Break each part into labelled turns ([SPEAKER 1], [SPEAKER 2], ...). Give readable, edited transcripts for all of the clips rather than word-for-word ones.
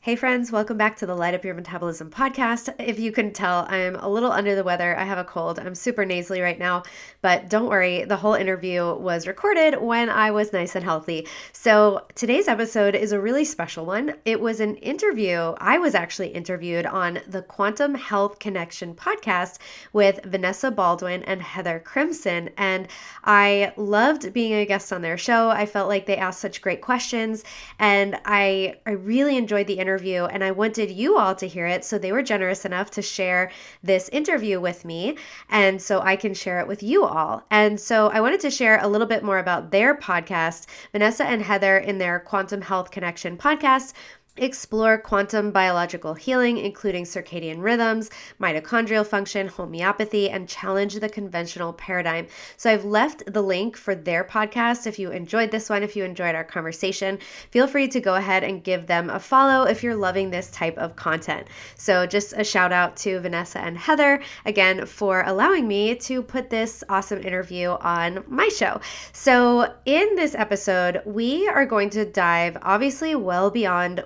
[SPEAKER 1] Hey friends, welcome back to the Light Up Your Metabolism podcast. If you couldn't tell, I'm a little under the weather. I have a cold. I'm super nasally right now, but don't worry, the whole interview was recorded when I was nice and healthy. So today's episode is a really special one. It was an interview. I was actually interviewed on the Quantum Health Connection podcast with Vanessa Baldwin and Heather Crimson, and I loved being a guest on their show. I felt like they asked such great questions, and I really enjoyed the interview, and I wanted you all to hear it. So they were generous enough to share this interview with me, and so I can share it with you all. And so I wanted to share a little bit more about their podcast. Vanessa and Heather, in their Quantum Health Connection podcast, explore quantum biological healing, including circadian rhythms, mitochondrial function, homeopathy, and challenge the conventional paradigm. So I've left the link for their podcast. If you enjoyed this one, if you enjoyed our conversation, feel free to go ahead and give them a follow if you're loving this type of content. So just a shout out to Vanessa and Heather again for allowing me to put this awesome interview on my show. So in this episode, we are going to dive obviously well beyond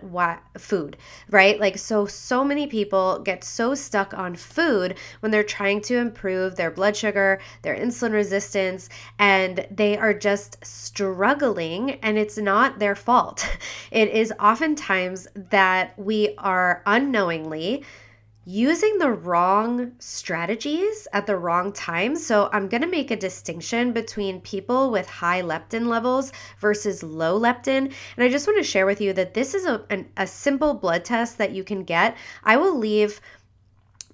[SPEAKER 1] food, right? Like so many people get so stuck on food when they're trying to improve their blood sugar, their insulin resistance, and they are just struggling, and it's not their fault. It is oftentimes that we are unknowingly using the wrong strategies at the wrong time. So I'm going to make a distinction between people with high leptin levels versus low leptin. And I just want to share with you that this is a simple blood test that you can get. I will leave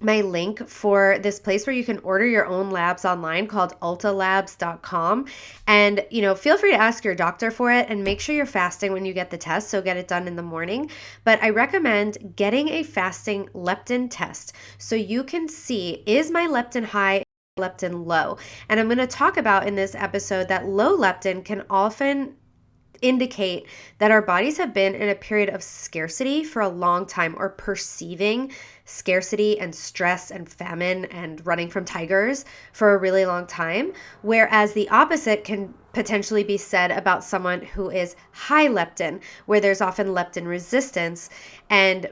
[SPEAKER 1] my link for this place where you can order your own labs online called altalabs.com. And, feel free to ask your doctor for it and make sure you're fasting when you get the test. So get it done in the morning. But I recommend getting a fasting leptin test so you can see, is my leptin high, leptin low? And I'm going to talk about in this episode that low leptin can often indicate that our bodies have been in a period of scarcity for a long time, or perceiving scarcity and stress and famine and running from tigers for a really long time. Whereas the opposite can potentially be said about someone who is high leptin, where there's often leptin resistance. And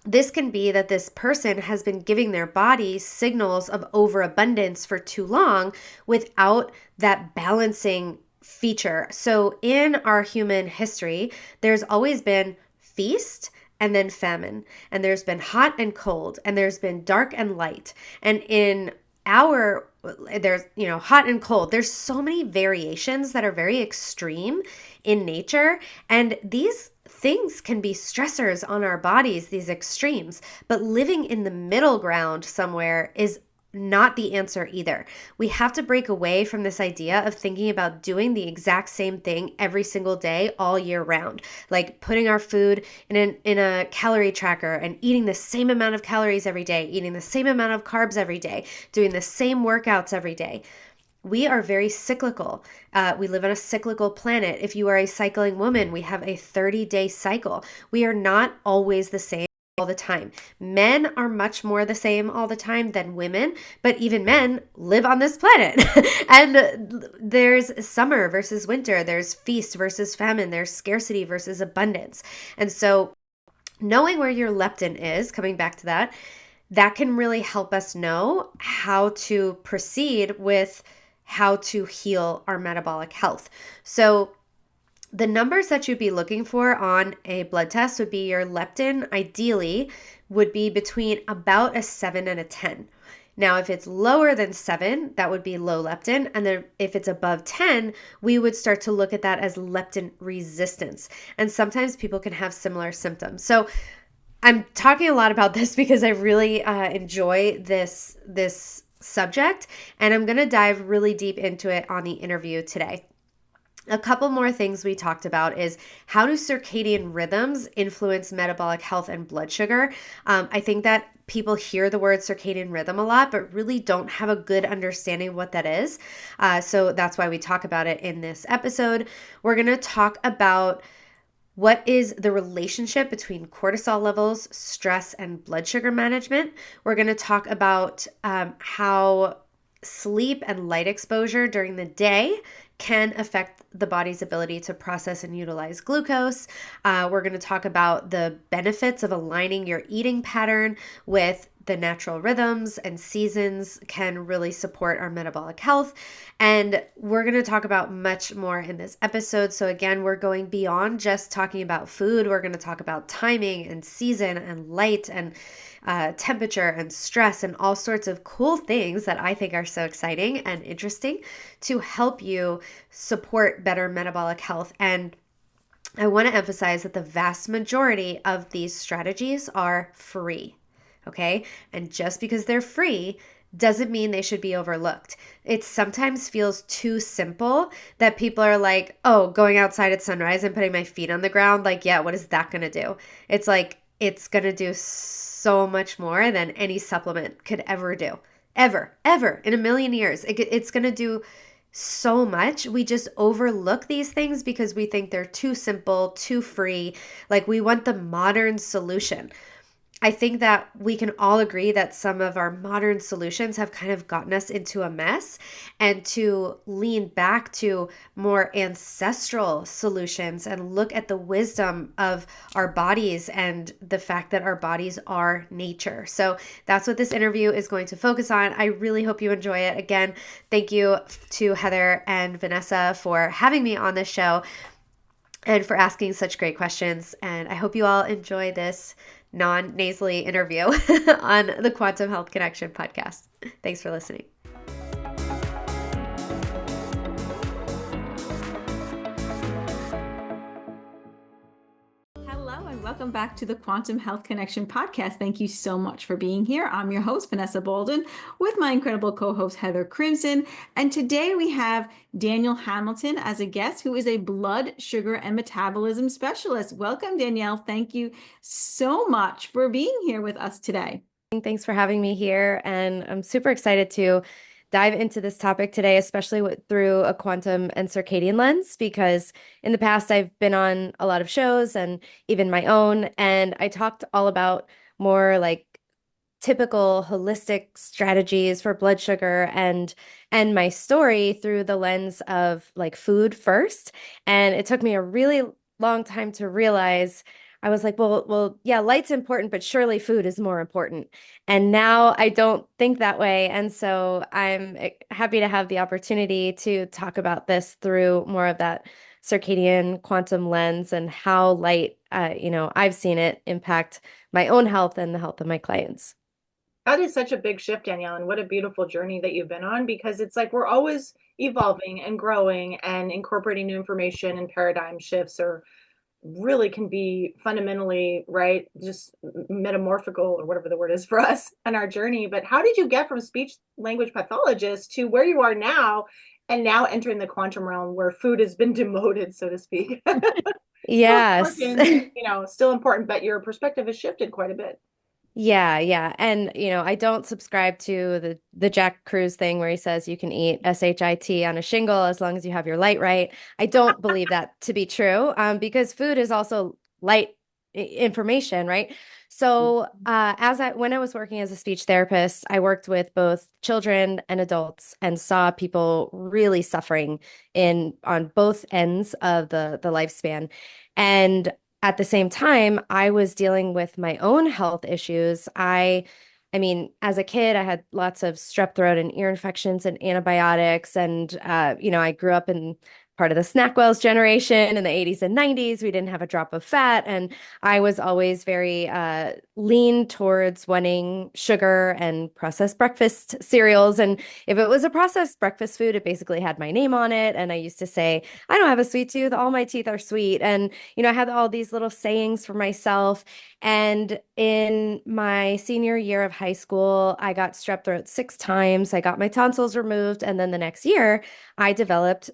[SPEAKER 1] this can be that this person has been giving their body signals of overabundance for too long without that balancing feature. So in our human history, there's always been feast and then famine, and there's been hot and cold, and there's been dark and light. And there's hot and cold. There's so many variations that are very extreme in nature, and these things can be stressors on our bodies, these extremes. But living in the middle ground somewhere is not the answer either. We have to break away from this idea of thinking about doing the exact same thing every single day all year round, like putting our food in a calorie tracker and eating the same amount of calories every day, eating the same amount of carbs every day, doing the same workouts every day. We are very cyclical. We live on a cyclical planet. If you are a cycling woman, we have a 30-day cycle. We are not always the same all the time. Men are much more the same all the time than women, but even men live on this planet. And there's summer versus winter, there's feast versus famine, there's scarcity versus abundance. And so knowing where your leptin is, coming back to that can really help us know how to proceed with how to heal our metabolic health. So the numbers that you'd be looking for on a blood test would be your leptin, ideally, would be between about a 7 and a 10. Now, if it's lower than 7, that would be low leptin. And then if it's above 10, we would start to look at that as leptin resistance. And sometimes people can have similar symptoms. So I'm talking a lot about this because I really enjoy this subject. And I'm going to dive really deep into it on the interview today. A couple more things we talked about is how do circadian rhythms influence metabolic health and blood sugar? I think that people hear the word circadian rhythm a lot, but really don't have a good understanding of what that is. So that's why we talk about it in this episode. We're going to talk about what is the relationship between cortisol levels, stress, and blood sugar management. We're going to talk about how sleep and light exposure during the day can affect the body's ability to process and utilize glucose. We're going to talk about the benefits of aligning your eating pattern with the natural rhythms and seasons can really support our metabolic health. And we're going to talk about much more in this episode. So, again, we're going beyond just talking about food. We're going to talk about timing and season and light and temperature and stress and all sorts of cool things that I think are so exciting and interesting to help you support better metabolic health. And I want to emphasize that the vast majority of these strategies are free. Okay. And just because they're free doesn't mean they should be overlooked. It sometimes feels too simple that people are like, oh, going outside at sunrise and putting my feet on the ground, like, yeah, what is that going to do? It's like, it's going to do so much more than any supplement could ever do. Ever in a million years. It's going to do so much. We just overlook these things because we think they're too simple, too free. Like we want the modern solution. I think that we can all agree that some of our modern solutions have kind of gotten us into a mess, and to lean back to more ancestral solutions and look at the wisdom of our bodies and the fact that our bodies are nature. So that's what this interview is going to focus on. I really hope you enjoy it. Again, thank you to Heather and Vanessa for having me on this show and for asking such great questions. And I hope you all enjoy this non-nasally interview on the Quantum Health Connection podcast. Thanks for listening.
[SPEAKER 2] Hello, and welcome back to the Quantum Health Connection podcast. Thank you so much for being here. I'm your host, Vanessa Baldwin, with my incredible co-host, Heather Crimson. And today we have Danielle Hamilton as a guest, who is a blood sugar and metabolism specialist. Welcome, Danielle. Thank you so much for being here with us today.
[SPEAKER 1] Thanks for having me here. And I'm super excited to dive into this topic today, especially through a quantum and circadian lens, because in the past I've been on a lot of shows and even my own, and I talked all about more like typical holistic strategies for blood sugar and my story through the lens of like food first. And it took me a really long time to realize. I was like, well, yeah, light's important, but surely food is more important. And now I don't think that way. And so I'm happy to have the opportunity to talk about this through more of that circadian quantum lens and how light, I've seen it impact my own health and the health of my clients.
[SPEAKER 3] That is such a big shift, Danielle, and what a beautiful journey that you've been on, because it's like we're always evolving and growing and incorporating new information, and paradigm shifts or really can be fundamentally, right, just metamorphical or whatever the word is for us on our journey. But how did you get from speech language pathologist to where you are now, and now entering the quantum realm where food has been demoted, so to speak?
[SPEAKER 1] Yes.
[SPEAKER 3] Still important, but your perspective has shifted quite a bit.
[SPEAKER 1] Yeah. And I don't subscribe to the Jack Cruz thing where he says you can eat SHIT on a shingle as long as you have your light right. I don't believe that to be true, because food is also light information, right? So when I was working as a speech therapist, I worked with both children and adults and saw people really suffering on both ends of the lifespan. And at the same time, I was dealing with my own health issues. I mean, as a kid, I had lots of strep throat and ear infections and antibiotics. And, I grew up in part of the Snackwells generation in the 80s and 90s. We didn't have a drop of fat. And I was always very lean towards wanting sugar and processed breakfast cereals. And if it was a processed breakfast food, it basically had my name on it. And I used to say, I don't have a sweet tooth. All my teeth are sweet. And, I had all these little sayings for myself. And in my senior year of high school, I got strep throat 6 times. I got my tonsils removed. And then the next year, I developed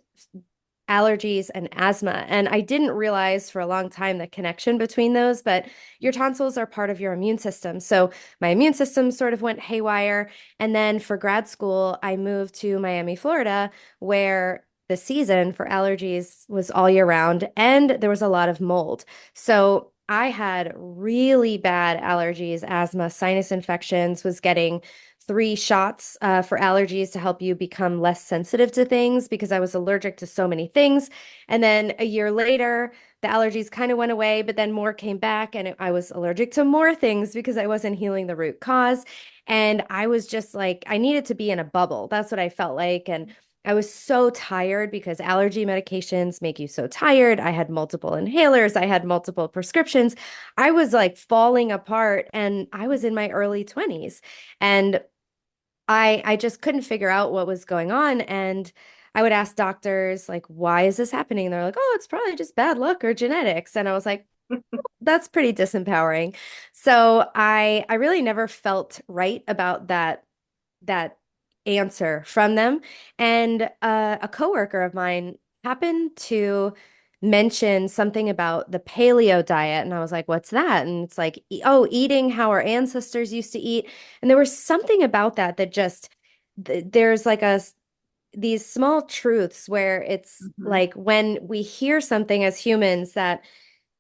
[SPEAKER 1] allergies and asthma. And I didn't realize for a long time the connection between those, but your tonsils are part of your immune system. So my immune system sort of went haywire. And then for grad school, I moved to Miami, Florida, where the season for allergies was all year round and there was a lot of mold. So I had really bad allergies, asthma, sinus infections, was getting three shots for allergies to help you become less sensitive to things because I was allergic to so many things. And then a year later, the allergies kind of went away, but then more came back, and I was allergic to more things because I wasn't healing the root cause. And I was just like, I needed to be in a bubble. That's what I felt like. And I was so tired because allergy medications make you so tired. I had multiple inhalers, I had multiple prescriptions. I was like falling apart, and I was in my early 20s. And I just couldn't figure out what was going on. And I would ask doctors, like, why is this happening? And they're like, oh, it's probably just bad luck or genetics. And I was like, that's pretty disempowering. So I really never felt right about that answer from them. And a coworker of mine happened to mention something about the paleo diet. And I was like, what's that? And it's like, oh, eating how our ancestors used to eat. And there was something about that that just, there's like these small truths where it's
[SPEAKER 2] Mhm.
[SPEAKER 1] like when we hear something as humans that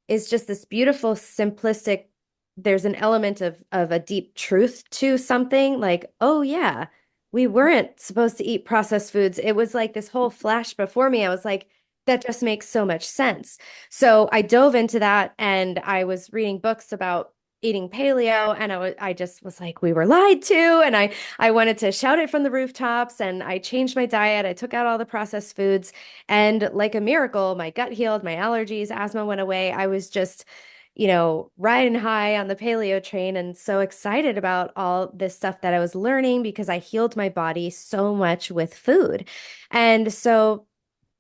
[SPEAKER 1] is just this beautiful, simplistic, there's an element of a deep truth to something like, oh yeah, we weren't supposed to eat processed foods. It was like this whole flash before me. I was like, that just makes so much sense. So I dove into that, and I was reading books about eating paleo, and I just was like, we were lied to. And I wanted to shout it from the rooftops, and I changed my diet. I took out all the processed foods, and like a miracle, my gut healed, my allergies, asthma went away. I was just, riding high on the paleo train and so excited about all this stuff that I was learning because I healed my body so much with food. And so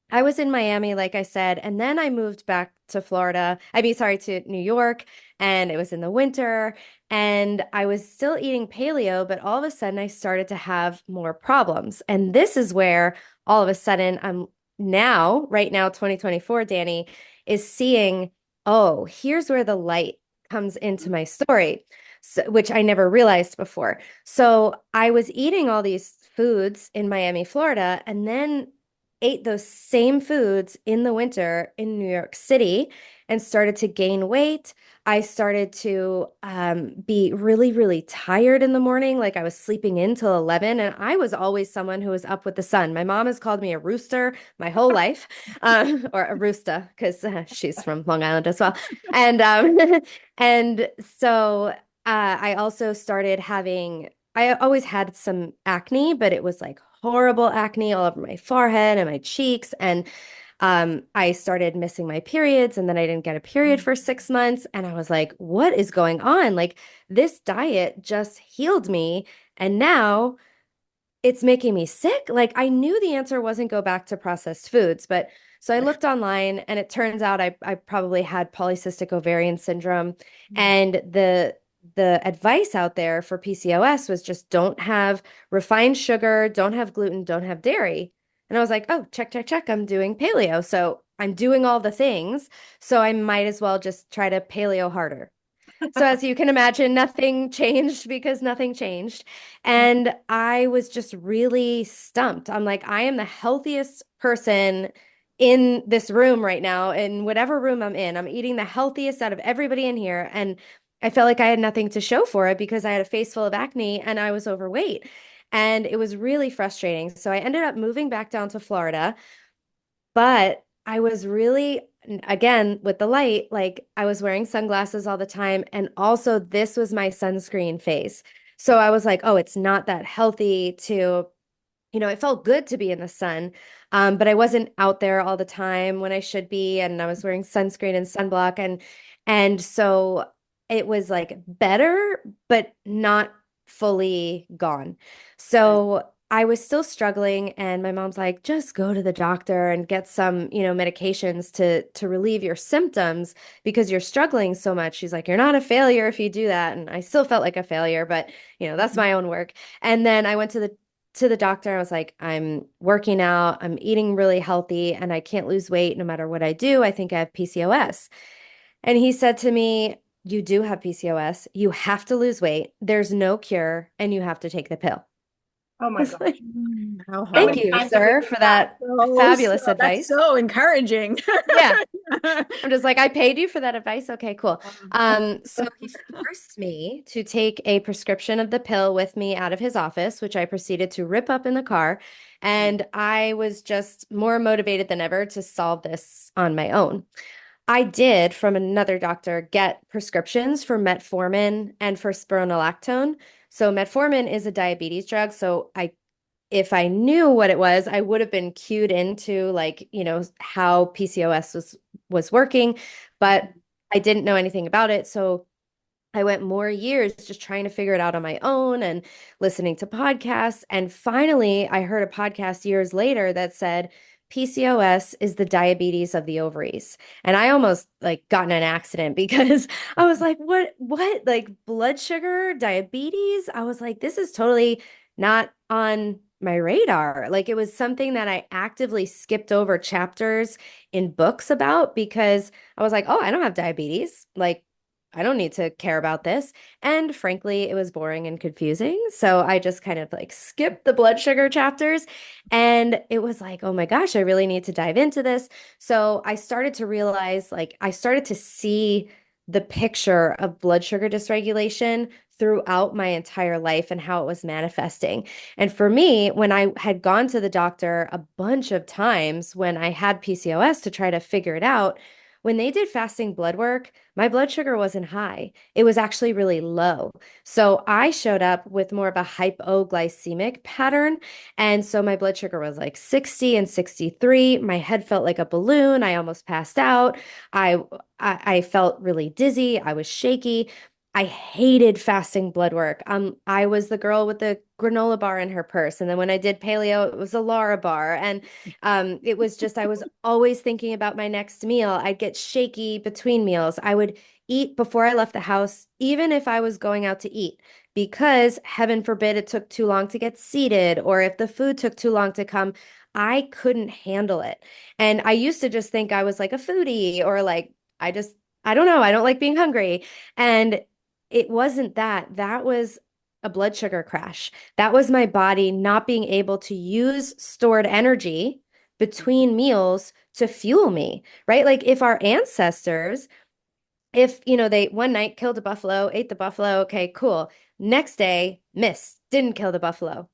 [SPEAKER 1] I was in Miami, like I said, and then I moved back to Florida. I mean, sorry, to New York, and it was in the winter, and I was still eating paleo, but all of a sudden I started to have more problems. And this is where all of a sudden I'm now, right now, 2024, Danny, is seeing, oh, here's where the light comes into my story, so, which I never realized before. So I was eating all these foods in Miami, Florida, and then ate those same foods in the winter in New York City and started to gain weight. I started to be really, really tired in the morning. Like I was sleeping in till 11, and I was always someone who was up with the sun. My mom has called me a rooster my whole life, or a rooster, because she's from Long Island as well. And and so I also started having, I always had some acne, but it was like horrible acne all over my forehead and my cheeks. And I started missing my periods, and then I didn't get a period for 6 months. And I was like, what is going on? Like, this diet just healed me. And now it's making me sick. Like, I knew the answer wasn't go back to processed foods, but so I looked online, and it turns out I probably had polycystic ovarian syndrome. And the advice out there for PCOS was just don't have refined sugar, don't have gluten, don't have dairy. And I was like, oh, check, check, check. I'm doing paleo. So I'm doing all the things. So I might as well just try to paleo harder. So as you can imagine, nothing changed because nothing changed. And I was just really stumped. I'm like, I am the healthiest person in this room right now, in whatever room I'm in. I'm eating the healthiest out of everybody in here. And I felt like I had nothing to show for it because I had a face full of acne and I was overweight. And it was really frustrating. So I ended up moving back down to Florida, but I was really, again, with the light, like I was wearing sunglasses all the time. And also, this was my sunscreen phase. So I was like, oh, it's not that healthy to, it felt good to be in the sun. But I wasn't out there all the time when I should be. And I was wearing sunscreen and sunblock. And so it was like better, but not fully gone. So I was still struggling, and my mom's like, just go to the doctor and get some, medications to relieve your symptoms because you're struggling so much. She's like, you're not a failure if you do that. And I still felt like a failure, but that's my own work. And then I went to the doctor. I was like, I'm working out, I'm eating really healthy, and I can't lose weight no matter what I do. I think I have PCOS. And he said to me, you do have PCOS. You have to lose weight. There's no cure, and you have to take the pill.
[SPEAKER 3] Oh
[SPEAKER 1] I
[SPEAKER 3] my
[SPEAKER 1] was like,
[SPEAKER 3] gosh.
[SPEAKER 2] How
[SPEAKER 3] How
[SPEAKER 1] thank
[SPEAKER 3] many
[SPEAKER 2] hard.
[SPEAKER 1] you,
[SPEAKER 3] times have we
[SPEAKER 1] sir,
[SPEAKER 3] heard
[SPEAKER 1] for
[SPEAKER 3] that?
[SPEAKER 1] that fabulous
[SPEAKER 2] That's
[SPEAKER 1] advice.
[SPEAKER 2] so encouraging.
[SPEAKER 1] Yeah. I'm just like, I paid you for that advice. Okay, cool.
[SPEAKER 2] That's
[SPEAKER 1] So he forced me to take a prescription of the pill with me out of his office, which I proceeded to rip up in the car. And I was just more motivated than ever to solve this on my own. I did, from another doctor, get prescriptions for metformin and for spironolactone. So metformin is a diabetes drug. So if I knew what it was, I would have been cued into like, how PCOS was working, but I didn't know anything about it. So I went more years just trying to figure it out on my own and listening to podcasts. And finally, I heard a podcast years later that said PCOS is the diabetes of the ovaries. And I almost like got in an accident because I was like, what? Like blood sugar, diabetes? I was like, this is totally not on my radar. Like it was something that I actively skipped over chapters in books about because I was like, oh, I don't have diabetes. Like I don't need to care about this. And frankly, it was boring and confusing. So I just kind of like skipped the blood sugar chapters. And it was like, oh my gosh, I really need to dive into this. So I started to realize, like, I started to see the picture of blood sugar dysregulation throughout my entire life and how it was manifesting. And for me, when I had gone to the doctor a bunch of times when I had PCOS to try to figure it out, when they did fasting blood work, my blood sugar wasn't high. It was actually really low. So I showed up with more of a hypoglycemic pattern. And so my blood sugar was like 60 and 63. My head felt like a balloon. I almost passed out. I I felt really dizzy. I was shaky. I hated fasting blood work. I was the girl with the granola bar in her purse. And then when I did paleo, it was a Lara bar. And it was just, I was always thinking about my next meal. I'd get shaky between meals. I would eat before I left the house, even if I was going out to eat, because heaven forbid it took too long to get seated, or if the food took too long to come, I couldn't handle it. And I used to just think I was like a foodie or like, I just, I don't know, I don't like being hungry. And it wasn't that. That was a blood sugar crash. That was my body not being able to use stored energy between meals to fuel me, right? Like if our ancestors, if, they one night killed a buffalo, ate the buffalo, okay, cool. Next day, missed, didn't kill the buffalo.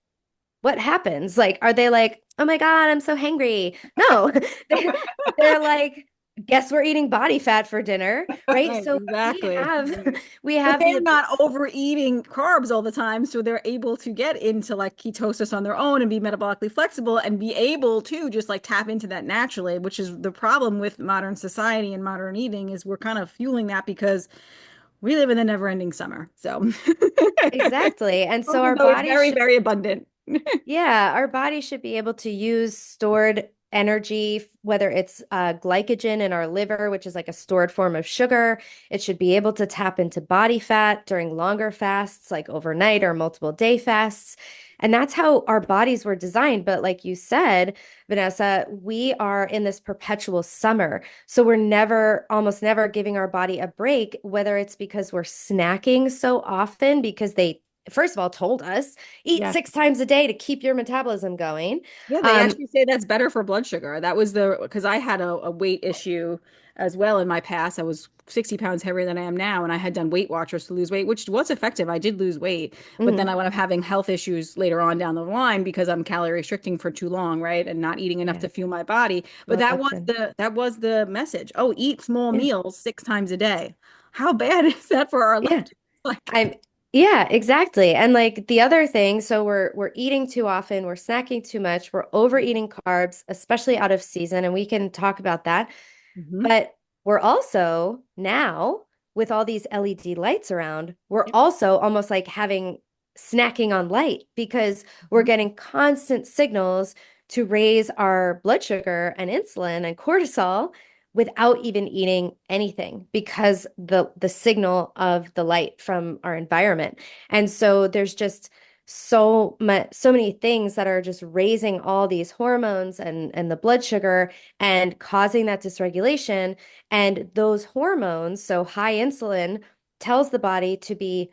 [SPEAKER 1] What happens? Like, are they like, oh my God, I'm so hangry? No, they're, they're like, guess we're eating body fat for dinner, right?
[SPEAKER 2] right,
[SPEAKER 1] So we
[SPEAKER 2] exactly.
[SPEAKER 1] have,
[SPEAKER 2] Right.
[SPEAKER 1] we
[SPEAKER 2] But
[SPEAKER 1] have
[SPEAKER 2] they're
[SPEAKER 1] the,
[SPEAKER 2] not overeating carbs all the time, so they're able to get into like ketosis on their own and be metabolically flexible and be able to just like tap into that naturally, which is the problem with modern society and modern eating is we're kind of fueling that because we live in a never-ending summer. So
[SPEAKER 1] exactly. And so
[SPEAKER 2] even
[SPEAKER 1] our
[SPEAKER 2] though it's
[SPEAKER 1] bodies
[SPEAKER 2] very, very abundant.
[SPEAKER 1] Yeah, our body should be able to use stored energy, whether it's glycogen in our liver, which is like a stored form of sugar. It should be able to tap into body fat during longer fasts, like overnight or multiple day fasts. And that's how our bodies were designed. But like you said, Vanessa, we are in this perpetual summer. So we're never, almost never giving our body a break, whether it's because we're snacking so often because they first of all told us eat
[SPEAKER 2] Yes.
[SPEAKER 1] 6 times a day to keep your metabolism going.
[SPEAKER 2] Yeah, they
[SPEAKER 1] Um,
[SPEAKER 2] actually say that's better for blood sugar. That was because I had a weight issue as well in my past. I was 60 pounds heavier than I am now, and I had done Weight Watchers to lose weight, which was effective. I did lose weight, but then
[SPEAKER 1] mhm.
[SPEAKER 2] I wound up having health issues later on down the line because I'm calorie restricting for too long, right? And not eating enough
[SPEAKER 1] Yeah,
[SPEAKER 2] to fuel my body. But
[SPEAKER 1] low leptin.
[SPEAKER 2] that was the message. Oh, eat small
[SPEAKER 1] Yeah,
[SPEAKER 2] meals 6 times a day. How bad is that for our
[SPEAKER 1] yeah.
[SPEAKER 2] leptin? Like,
[SPEAKER 1] I'm yeah, exactly. And like the other thing, so we're eating too often, we're snacking too much, we're overeating carbs, especially out of season, and we can talk about that.
[SPEAKER 2] mhm.
[SPEAKER 1] But we're also now with all these LED lights around, we're also almost like having snacking on light because we're
[SPEAKER 2] Mhm.
[SPEAKER 1] getting constant signals to raise our blood sugar and insulin and cortisol without even eating anything because the signal of the light from our environment. And so there's just so many things that are just raising all these hormones and the blood sugar and causing that dysregulation. And those hormones, so high insulin, tells the body to be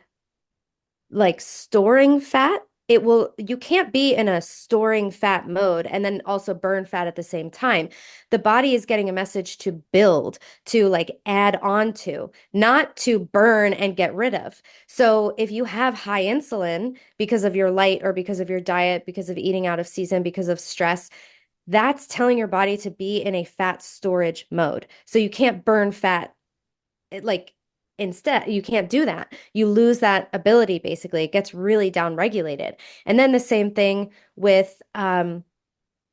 [SPEAKER 1] like storing fat you can't be in a storing fat mode and then also burn fat at the same time. The body is getting a message to build, to like add on to, not to burn and get rid of. So if you have high insulin because of your light or because of your diet, because of eating out of season, because of stress, that's telling your body to be in a fat storage mode. So you can't burn fat like instead you can't do that. You lose that ability. Basically it gets really down regulated. And then the same thing with our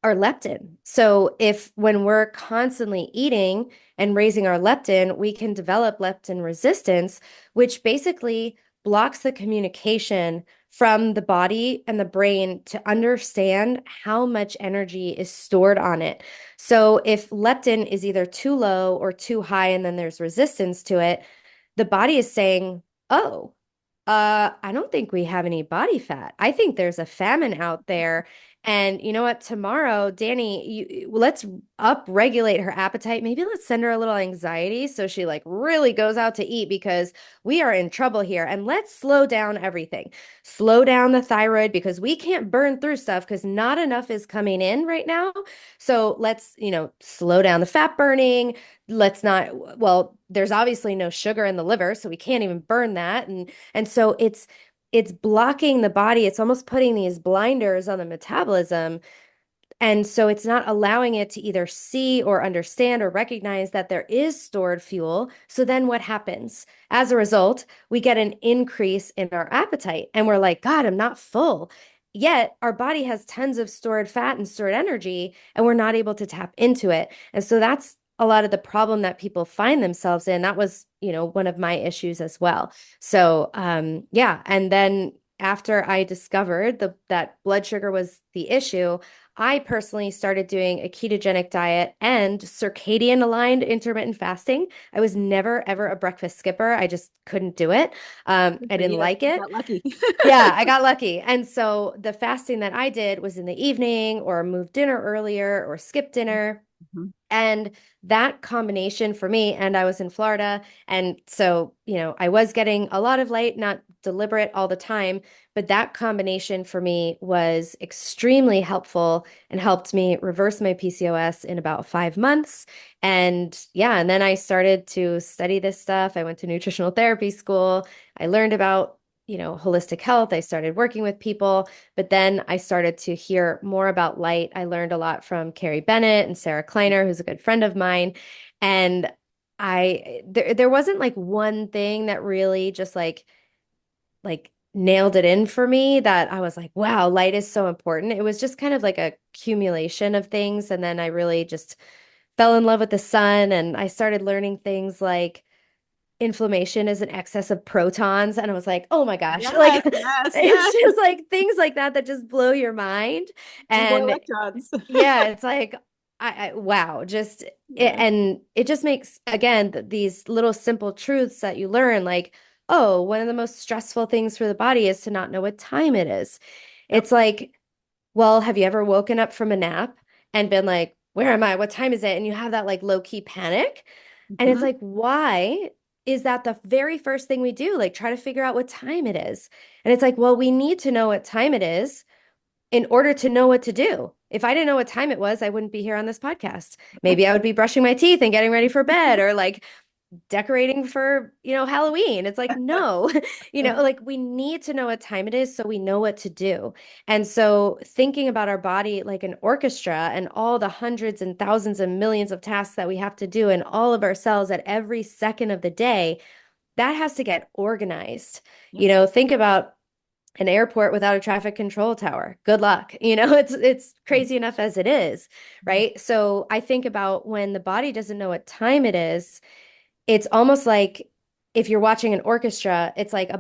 [SPEAKER 1] leptin. So if when we're constantly eating and raising our leptin, we can develop leptin resistance, which basically blocks the communication from the body and the brain to understand how much energy is stored on it. So if leptin is either too low or too high, and then there's resistance to it, the body is saying, oh, I don't think we have any body fat. I think there's a famine out there. And you know what? Tomorrow, Danny, let's up-regulate her appetite. Maybe let's send her a little anxiety so she like really goes out to eat because we are in trouble here. And let's slow down everything. Slow down the thyroid because we can't burn through stuff because not enough is coming in right now. So let's, slow down the fat burning. Let's not, well, there's obviously no sugar in the liver, so we can't even burn that. And so it's blocking the body. It's almost putting these blinders on the metabolism. And so it's not allowing it to either see or understand or recognize that there is stored fuel. So then what happens? As a result, we get an increase in our appetite and we're like, God, I'm not full. Yet our body has tons of stored fat and stored energy, and we're not able to tap into it. And so that's a lot of the problem that people find themselves in. That was, one of my issues as well. So, yeah. And then after I discovered that blood sugar was the issue, I personally started doing a ketogenic diet and circadian aligned intermittent fasting. I was never, ever a breakfast skipper. I just couldn't do it.
[SPEAKER 2] Good
[SPEAKER 1] I
[SPEAKER 2] for
[SPEAKER 1] didn't
[SPEAKER 2] you.
[SPEAKER 1] like
[SPEAKER 2] You
[SPEAKER 1] it.
[SPEAKER 2] got lucky.
[SPEAKER 1] Yeah, I got lucky. And so the fasting that I did was in the evening or moved dinner earlier or skipped dinner.
[SPEAKER 2] Mhm.
[SPEAKER 1] And that combination for me, and I was in Florida. And so, I was getting a lot of light, not deliberate all the time, but that combination for me was extremely helpful and helped me reverse my PCOS in about 5 months. And yeah, and then I started to study this stuff. I went to nutritional therapy school. I learned about holistic health. I started working with people, but then I started to hear more about light. I learned a lot from Carrie Bennett and Sarah Kleiner, who's a good friend of mine. And there wasn't like one thing that really just like nailed it in for me that I was like, wow, light is so important. It was just kind of like a accumulation of things. And then I really just fell in love with the sun, and I started learning things like inflammation is an excess of protons. And I was like, oh my gosh, like
[SPEAKER 2] Yes, yes,
[SPEAKER 1] it's
[SPEAKER 2] yes.
[SPEAKER 1] just like things like that just blow your mind.
[SPEAKER 2] Two more
[SPEAKER 1] And
[SPEAKER 2] electrons.
[SPEAKER 1] yeah, it's like, wow,
[SPEAKER 2] Yeah.
[SPEAKER 1] and it just makes, again, these little simple truths that you learn, like, oh, one of the most stressful things for the body is to not know what time it is.
[SPEAKER 2] Yep.
[SPEAKER 1] It's like, well, have you ever woken up from a nap and been like, where am I? What time is it? And you have that like low key panic. And it's
[SPEAKER 2] Mhm.
[SPEAKER 1] like, why is that the very first thing we do? Like, try to figure out what time it is. And it's like, well, we need to know what time it is in order to know what to do. If I didn't know what time it was, I wouldn't be here on this podcast. Maybe I would be brushing my teeth and getting ready for bed or like decorating for, Halloween. It's like, no, like we need to know what time it is so we know what to do. And so thinking about our body like an orchestra and all the hundreds and thousands and millions of tasks that we have to do in all of our cells at every second of the day, that has to get organized.
[SPEAKER 2] Yep.
[SPEAKER 1] Think about an airport without a traffic control tower. Good luck. It's crazy enough as it is,
[SPEAKER 2] Mhm.
[SPEAKER 1] right? So I think about when the body doesn't know what time it is, it's almost like if you're watching an orchestra, it's like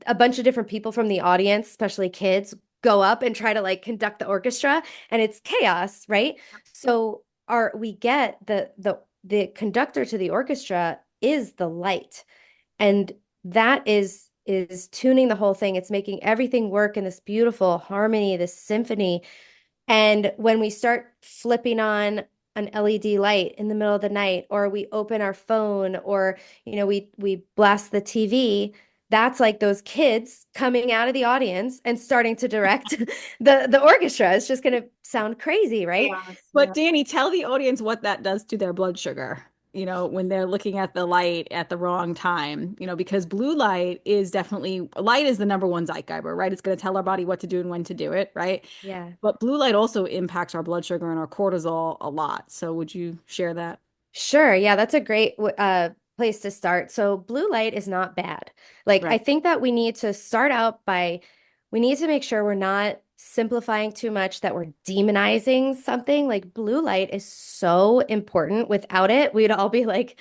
[SPEAKER 1] a bunch of different people from the audience, especially kids, go up and try to like conduct the orchestra, and it's chaos, right? So we get the conductor to the orchestra is the light, and that is tuning the whole thing. It's making everything work in this beautiful harmony, this symphony. And when we start flipping on an LED light in the middle of the night, or we open our phone, or we blast the TV, that's like those kids coming out of the audience and starting to direct the orchestra. It's just going to sound crazy, right?
[SPEAKER 3] Chaos. Yeah.
[SPEAKER 2] But Danny, tell the audience what that does to their blood sugar, when they're looking at the light at the wrong time, because blue light is definitely, light is the number one Zeitgeber, right? It's going to tell our body what to do and when to do it, right?
[SPEAKER 1] Yeah.
[SPEAKER 2] But blue light also impacts our blood sugar and our cortisol a lot. So would you share that?
[SPEAKER 1] Sure. Yeah, that's a great place to start. So blue light is not bad. Like I
[SPEAKER 2] Right.
[SPEAKER 1] think that we need to start out by we need to make sure we're not simplifying too much, that we're demonizing something. Like blue light is so important. Without it, we'd all be like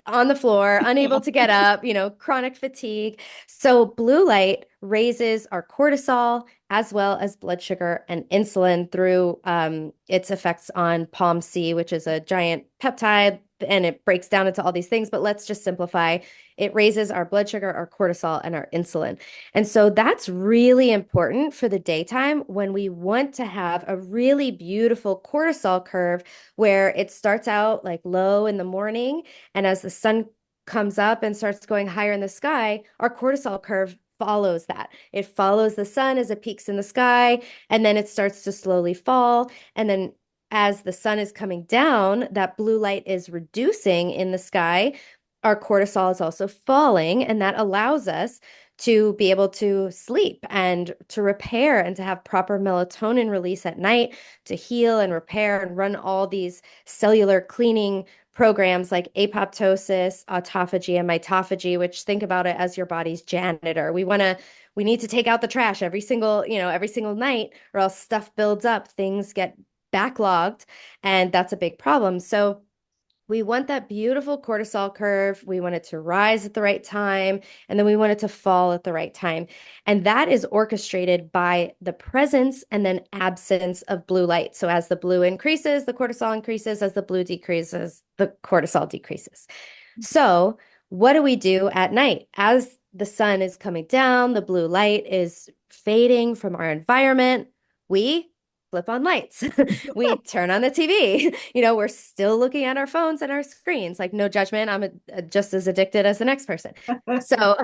[SPEAKER 1] on the floor, unable to get up, chronic fatigue. So blue light raises our cortisol as well as blood sugar and insulin through its effects on POMC, which is a giant peptide, and it breaks down into all these things. But let's just simplify. It raises our blood sugar, our cortisol, and our insulin. And so that's really important for the daytime when we want to have a really beautiful cortisol curve where it starts out like low in the morning, and as the sun comes up and starts going higher in the sky, our cortisol curve follows that. It follows the sun as it peaks in the sky, and then it starts to slowly fall. And then as the sun is coming down, that blue light is reducing in the sky. Our cortisol is also falling, and that allows us to be able to sleep and to repair and to have proper melatonin release at night to heal and repair and run all these cellular cleaning programs like apoptosis, autophagy, and mitophagy, which think about it as your body's janitor. We need to take out the trash every single night, or else stuff builds up, things get backlogged, and that's a big problem. So we want that beautiful cortisol curve. We want it to rise at the right time, and then we want it to fall at the right time. And that is orchestrated by the presence and then absence of blue light. So as the blue increases, the cortisol increases. As the blue decreases, the cortisol decreases. So what do we do at night? As the sun is coming down, the blue light is fading from our environment. We flip on lights. We turn on the TV. We're still looking at our phones and our screens. Like, no judgment. Just as addicted as the next person. So,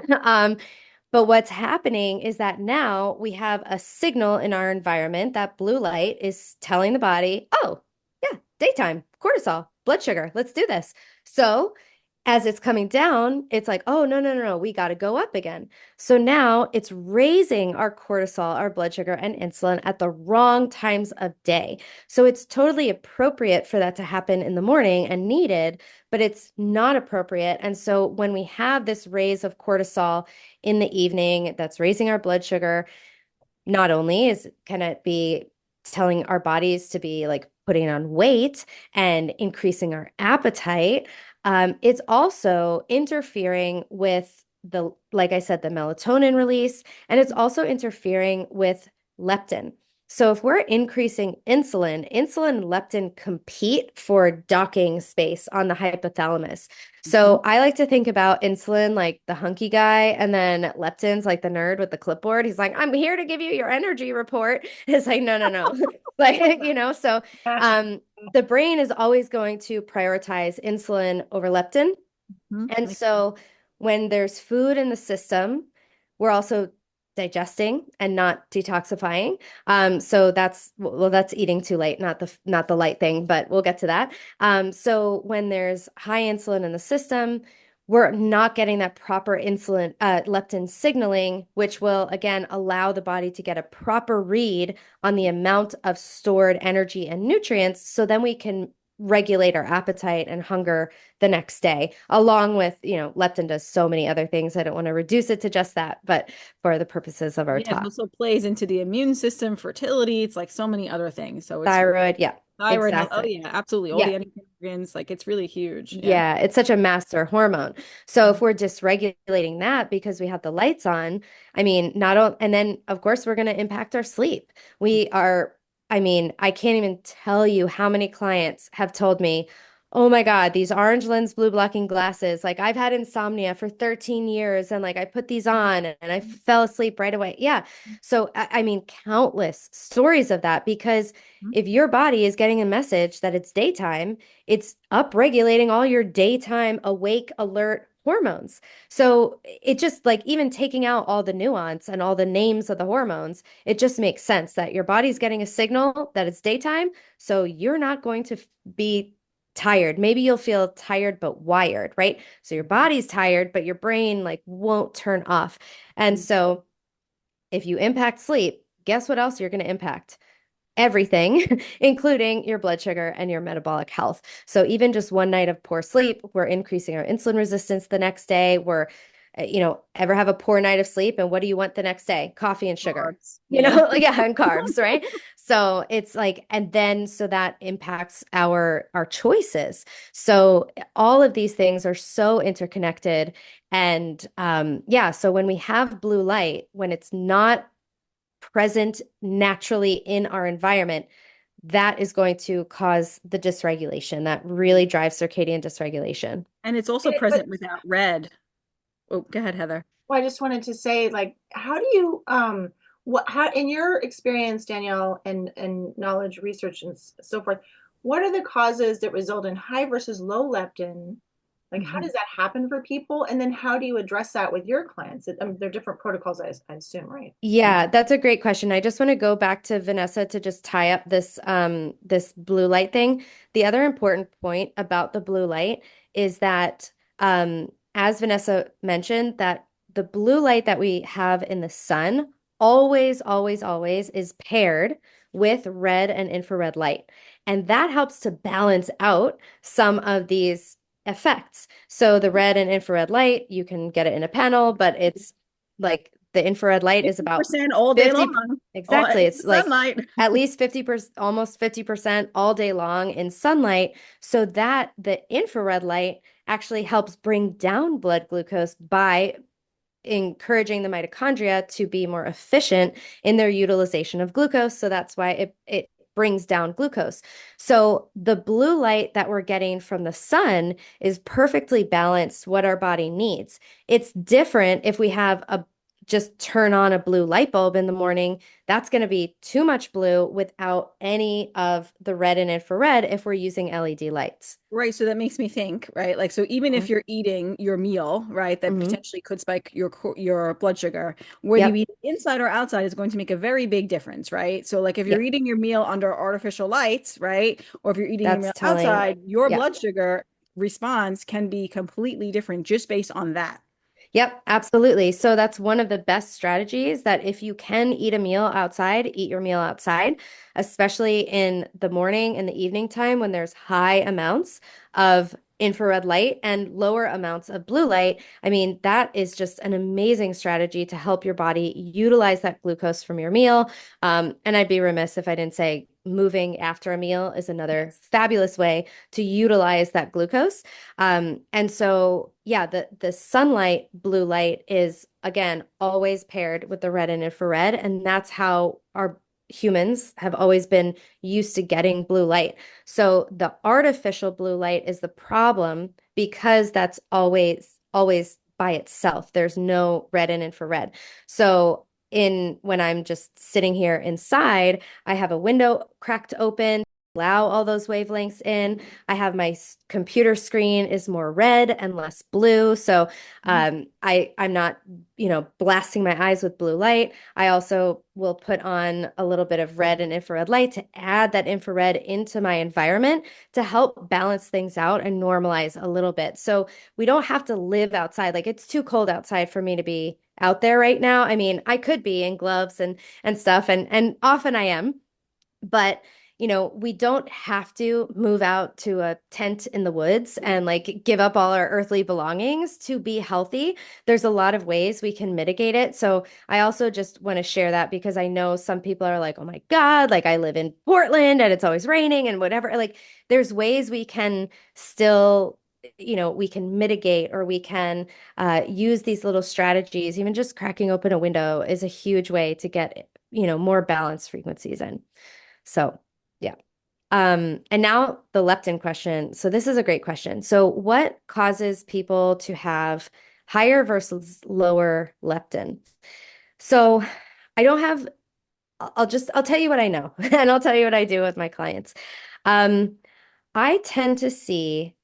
[SPEAKER 1] but what's happening is that now we have a signal in our environment that blue light is telling the body, oh, yeah, daytime, cortisol, blood sugar, let's do this. So as it's coming down, it's like, oh, no, no, no, no, we got to go up again. So now it's raising our cortisol, our blood sugar, and insulin at the wrong times of day. So it's totally appropriate for that to happen in the morning and needed, but it's not appropriate. And so when we have this raise of cortisol in the evening, that's raising our blood sugar, not only is can it be telling our bodies to be like putting on weight and increasing our appetite, it's also interfering with like I said, the melatonin release, and it's also interfering with leptin. So if we're increasing insulin and leptin compete for docking space on the hypothalamus. So I like to think about insulin like the hunky guy, and then leptin's like the nerd with the clipboard. He's like, I'm here to give you your energy report. It's like, no, no, no. Like, so the brain is always going to prioritize insulin over leptin. And so when there's food in the system, we're also digesting and not detoxifying. So that's eating too late, not the light thing, but we'll get to that. So when there's high insulin in the system, we're not getting that proper leptin signaling, which will again allow the body to get a proper read on the amount of stored energy and nutrients. So then we can regulate our appetite and hunger the next day, along with, leptin does so many other things. I don't want to reduce it to just that, but for the purposes of our
[SPEAKER 2] Yeah, it
[SPEAKER 1] talk.
[SPEAKER 2] also plays into the immune system, fertility. It's like so many other things. So it's
[SPEAKER 1] Thyroid, yeah,
[SPEAKER 2] thyroid health. Oh
[SPEAKER 1] exactly.
[SPEAKER 2] yeah, absolutely. All
[SPEAKER 1] Yeah.
[SPEAKER 2] the endocrine organs, like it's really huge. Yeah.
[SPEAKER 1] Yeah, it's such a master hormone. So if we're dysregulating that because we have the lights on, I mean, and then of course we're going to impact our sleep. I can't even tell you how many clients have told me, oh my God, these orange lens blue blocking glasses, like I've had insomnia for 13 years and like I put these on and I fell asleep right away. Yeah. So countless stories of that, because if your body is getting a message that it's daytime, it's upregulating all your daytime awake alert hormones. So it just like even taking out all the nuance and all the names of the hormones, it just makes sense that your body's getting a signal that it's daytime. So you're not going to be tired. Maybe you'll feel tired but wired, right? So your body's tired, but your brain like won't turn off. And so if you impact sleep, guess what else you're going to impact? Everything, including your blood sugar and your metabolic health. So even just one night of poor sleep, we're increasing our insulin resistance the next day. We're, ever have a poor night of sleep, and what do you want the next day? Coffee and sugar,
[SPEAKER 2] Carbs. Yeah.
[SPEAKER 1] yeah, and carbs, right? So it's like, and then so that impacts our choices. So all of these things are so interconnected. And yeah, so when we have blue light, when it's not present naturally in our environment, that is going to cause the dysregulation that really drives circadian dysregulation.
[SPEAKER 2] And it's also
[SPEAKER 3] But
[SPEAKER 2] present without red. Oh, go ahead, Heather.
[SPEAKER 3] well, I just wanted to say, like, how do you, how, in your experience, Danielle, and knowledge, research, and so forth, what are the causes that result in high versus low leptin? Like, how does that happen for people? And then how do you address that with your clients? They're different protocols, I assume, right?
[SPEAKER 1] Yeah, that's a great question. I just want to go back to Vanessa to just tie up this blue light thing. The other important point about the blue light is that as Vanessa mentioned, that the blue light that we have in the sun always, always, always is paired with red and infrared light. And that helps to balance out some of these effects. So the red and infrared light, you can get it in a panel, but it's like the infrared light is about
[SPEAKER 2] 50% all day
[SPEAKER 1] 50,
[SPEAKER 2] long.
[SPEAKER 1] exactly.
[SPEAKER 2] It's
[SPEAKER 1] It's like
[SPEAKER 2] sunlight.
[SPEAKER 1] at least 50%, almost 50% all day long in sunlight. So that the infrared light actually helps bring down blood glucose by encouraging the mitochondria to be more efficient in their utilization of glucose. So that's why it brings down glucose. So the blue light that we're getting from the sun is perfectly balanced what our body needs. It's different if we have a just turn on a blue light bulb in the morning. That's going to be too much blue without any of the red and infrared if we're using LED lights.
[SPEAKER 2] Right. So that makes me think, right? Like, so even if you're eating your meal, right, that
[SPEAKER 1] Mm-hmm.
[SPEAKER 2] potentially could spike your blood sugar, whether you
[SPEAKER 1] Yep.
[SPEAKER 2] eat inside or outside is going to make a very big difference, right? So like if you're
[SPEAKER 1] Yep.
[SPEAKER 2] eating your meal under artificial lights, right, or if you're eating your
[SPEAKER 1] That's
[SPEAKER 2] meal
[SPEAKER 1] telling.
[SPEAKER 2] outside, your
[SPEAKER 1] Yeah.
[SPEAKER 2] blood sugar response can be completely different just based on that.
[SPEAKER 1] Yep, absolutely. So that's one of the best strategies that if you can eat a meal outside, eat your meal outside, especially in the morning and the evening time when there's high amounts of infrared light and lower amounts of blue light. I mean, that is just an amazing strategy to help your body utilize that glucose from your meal. And I'd be remiss if I didn't say moving after a meal is another fabulous way to utilize that glucose. And so, yeah, the sunlight blue light is again always paired with the red and infrared, and that's how our humans have always been used to getting blue light. So the artificial blue light is the problem because that's always by itself. There's no red and infrared. So in when I'm just sitting here inside, I have a window cracked open, allow all those wavelengths in. I have my computer screen is more red and less blue. So I'm not, blasting my eyes with blue light. I also will put on a little bit of red and infrared light to add that infrared into my environment to help balance things out and normalize a little bit. So we don't have to live outside. Like it's too cold outside for me to be out there right now. I mean, I could be in gloves and stuff, and often I am. But, we don't have to move out to a tent in the woods and like give up all our earthly belongings to be healthy. There's a lot of ways we can mitigate it. So I also just want to share that because I know some people are like, oh my God, like I live in Portland and it's always raining and whatever. Like there's ways we can still we can mitigate or we can use these little strategies. Even just cracking open a window is a huge way to get, more balanced frequencies in. So, yeah. And now the leptin question. So this is a great question. So what causes people to have higher versus lower leptin? So I don't have, I'll tell you what I know and I'll tell you what I do with my clients. Um, I tend to see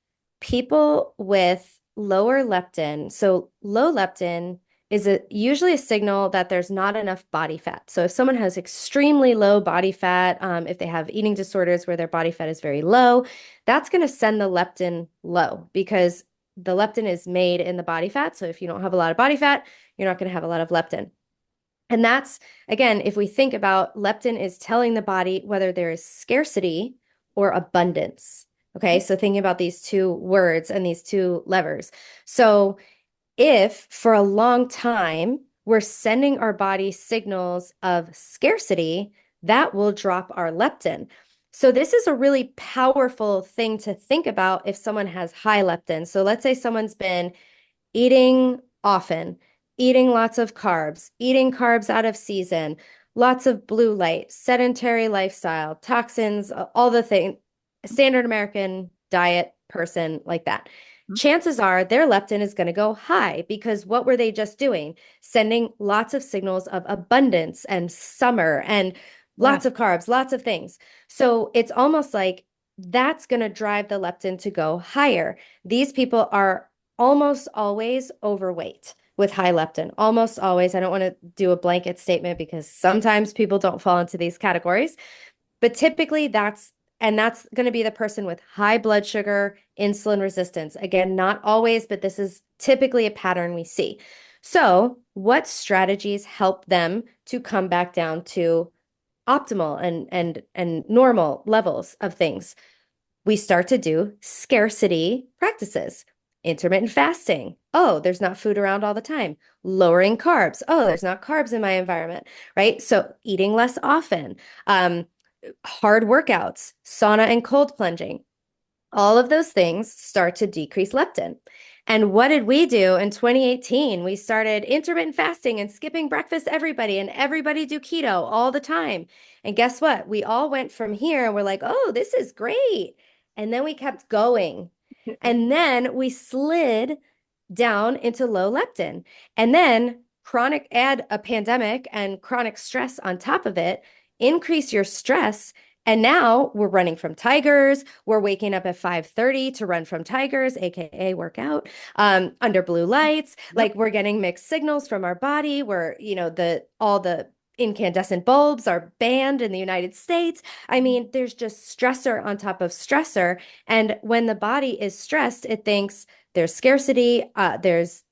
[SPEAKER 1] people with lower leptin, so low leptin is usually a signal that there's not enough body fat. So if someone has extremely low body fat, if they have eating disorders where their body fat is very low, that's going to send the leptin low because the leptin is made in the body fat. So if you don't have a lot of body fat, you're not going to have a lot of leptin. And that's, again, if we think about leptin is telling the body whether there is scarcity or abundance. Okay, so thinking about these two words and these two levers. So if for a long time we're sending our body signals of scarcity, that will drop our leptin. So this is a really powerful thing to think about if someone has high leptin. So let's say someone's been eating often, eating lots of carbs, eating carbs out of season, lots of blue light, sedentary lifestyle, toxins, all the things, standard American diet person like that. Chances are their leptin is going to go high because what were they just doing? Sending lots of signals of abundance and summer and lots
[SPEAKER 2] Yes.
[SPEAKER 1] of carbs, lots of things. So it's almost like that's going to drive the leptin to go higher. These people are almost always overweight with high leptin, almost always. I don't want to do a blanket statement because sometimes people don't fall into these categories, but typically that's going to be the person with high blood sugar, insulin resistance. Again, not always, but this is typically a pattern we see. So, what strategies help them to come back down to optimal and normal levels of things? We start to do scarcity practices. Intermittent fasting. Oh, there's not food around all the time. Lowering carbs. Oh, there's not carbs in my environment, right? So eating less often. Hard workouts, sauna and cold plunging. All of those things start to decrease leptin. And what did we do in 2018? We started intermittent fasting and skipping breakfast, everybody, and everybody do keto all the time. And guess what? We all went from here and we're like, oh, this is great. And then we kept going. And then we slid down into low leptin. And then add a pandemic and chronic stress on top of it, increase your stress. And now we're running from tigers. We're waking up at 5:30 to run from tigers, aka workout, under blue lights.
[SPEAKER 2] Yep.
[SPEAKER 1] Like we're getting mixed signals from our body. We're, all the incandescent bulbs are banned in the United States. I mean, there's just stressor on top of stressor. And when the body is stressed, it thinks there's scarcity, there's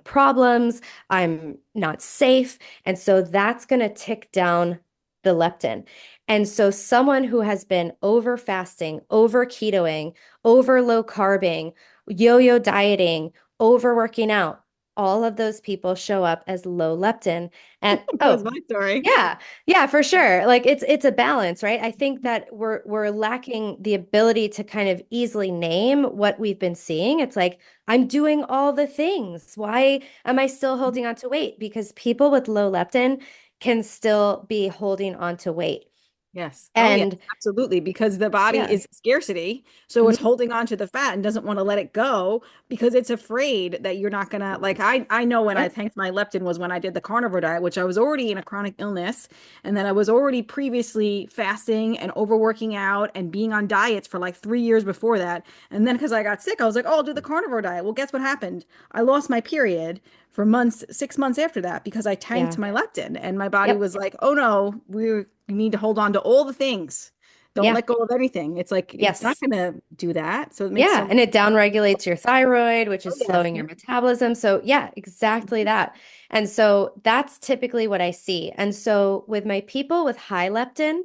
[SPEAKER 1] problems, I'm not safe. And so that's going to tick down the leptin. And so someone who has been over fasting, over ketoing, over low carbing, yo-yo dieting, over working out, all of those people show up as low leptin. And
[SPEAKER 2] That was my story.
[SPEAKER 1] yeah, yeah, for sure. Like it's a balance, right? I think that we're lacking the ability to kind of easily name what we've been seeing. It's like I'm doing all the things. Why am I still holding on to weight? Because people with low leptin can still be holding on to weight.
[SPEAKER 2] Yes. Oh, yeah,
[SPEAKER 1] And
[SPEAKER 2] absolutely. Because the body
[SPEAKER 1] yeah.
[SPEAKER 2] is scarcity. So it's
[SPEAKER 1] Mhm.
[SPEAKER 2] holding on to the fat and doesn't want to let it go because it's afraid that you're not gonna like I know when I
[SPEAKER 1] Yep.
[SPEAKER 2] tanked my leptin was when I did the carnivore diet, which I was already in a chronic illness. And then I was already previously fasting and overworking out and being on diets for like 3 years before that. And then because I got sick, I was like, oh, I'll do the carnivore diet. Well, guess what happened? I lost my period for months, 6 months after that because I tanked
[SPEAKER 1] Yeah.
[SPEAKER 2] my leptin. And my body
[SPEAKER 1] Yep.
[SPEAKER 2] was like, oh no, you need to hold on to all the things. Don't
[SPEAKER 1] Yeah.
[SPEAKER 2] let go of anything. It's like it's not
[SPEAKER 1] Yes.
[SPEAKER 2] going to do that. So it makes
[SPEAKER 1] Yeah,
[SPEAKER 2] so
[SPEAKER 1] and it downregulates your thyroid, which
[SPEAKER 2] oh
[SPEAKER 1] is
[SPEAKER 2] yes.
[SPEAKER 1] slowing your metabolism. So, yeah, exactly that. And so that's typically what I see. And so with my people with high leptin,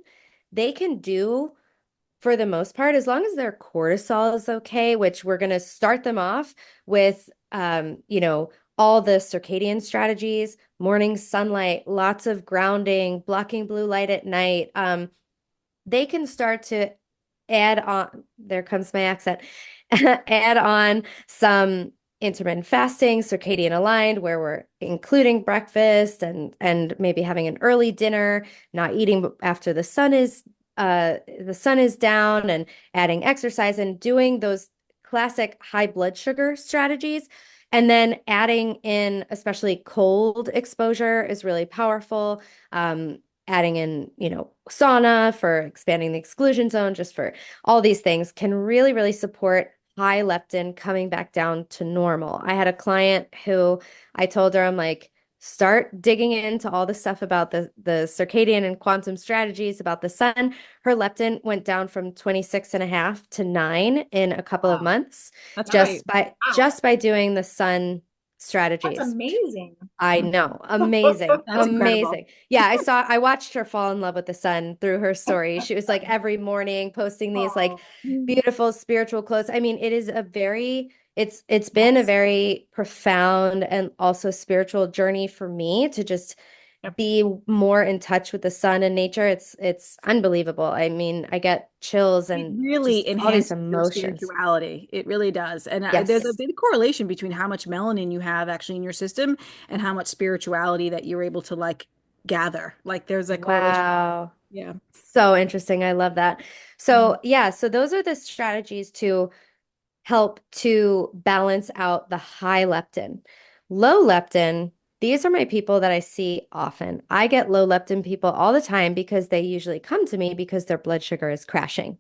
[SPEAKER 1] they can do for the most part, as long as their cortisol is okay, which we're going to start them off with, all the circadian strategies, morning sunlight, lots of grounding, blocking blue light at night. They can start to add on, there comes my accent, add on some intermittent fasting, circadian aligned, where we're including breakfast and maybe having an early dinner, not eating after the sun is down, and adding exercise and doing those classic high blood sugar strategies. And then adding in, especially cold exposure is really powerful. Adding in, sauna for expanding the exclusion zone, just for all these things can really, really support high leptin coming back down to normal. I had a client who I told her, I'm like, start digging into all the stuff about the circadian and quantum strategies about the sun. Her leptin went down from 26 and a half to 9 in a couple of
[SPEAKER 2] Wow.
[SPEAKER 1] months
[SPEAKER 2] That's
[SPEAKER 3] Nice.
[SPEAKER 2] great.
[SPEAKER 3] Wow.
[SPEAKER 1] just by doing the sun
[SPEAKER 3] That's
[SPEAKER 1] strategies.
[SPEAKER 3] amazing.
[SPEAKER 1] I know. Amazing.
[SPEAKER 2] That's incredible.
[SPEAKER 1] Amazing. Yeah, I watched her fall in love with the sun through her story. She was like every morning posting these like
[SPEAKER 3] Oh,
[SPEAKER 1] beautiful spiritual quotes. I mean, it is a very, it's been a
[SPEAKER 2] Yes.
[SPEAKER 1] very profound and also spiritual journey for me to just
[SPEAKER 3] yep.
[SPEAKER 1] be more in touch with the sun and nature. It's unbelievable. I mean, I get chills
[SPEAKER 2] It
[SPEAKER 1] and
[SPEAKER 2] really
[SPEAKER 1] just all these
[SPEAKER 2] enhances your
[SPEAKER 1] emotions.
[SPEAKER 2] spirituality. It really does. And there's a
[SPEAKER 1] Yes.
[SPEAKER 2] big correlation between how much melanin you have actually in your system and how much spirituality that you're able to like gather. Like there's a correlation.
[SPEAKER 1] Wow.
[SPEAKER 2] Yeah.
[SPEAKER 1] So interesting. I love that.
[SPEAKER 2] Mhm.
[SPEAKER 1] So, yeah, so those are the strategies to help to balance out the high leptin. Low leptin, these are my people that I see often. I get low leptin people all the time because they usually come to me because their blood sugar is crashing.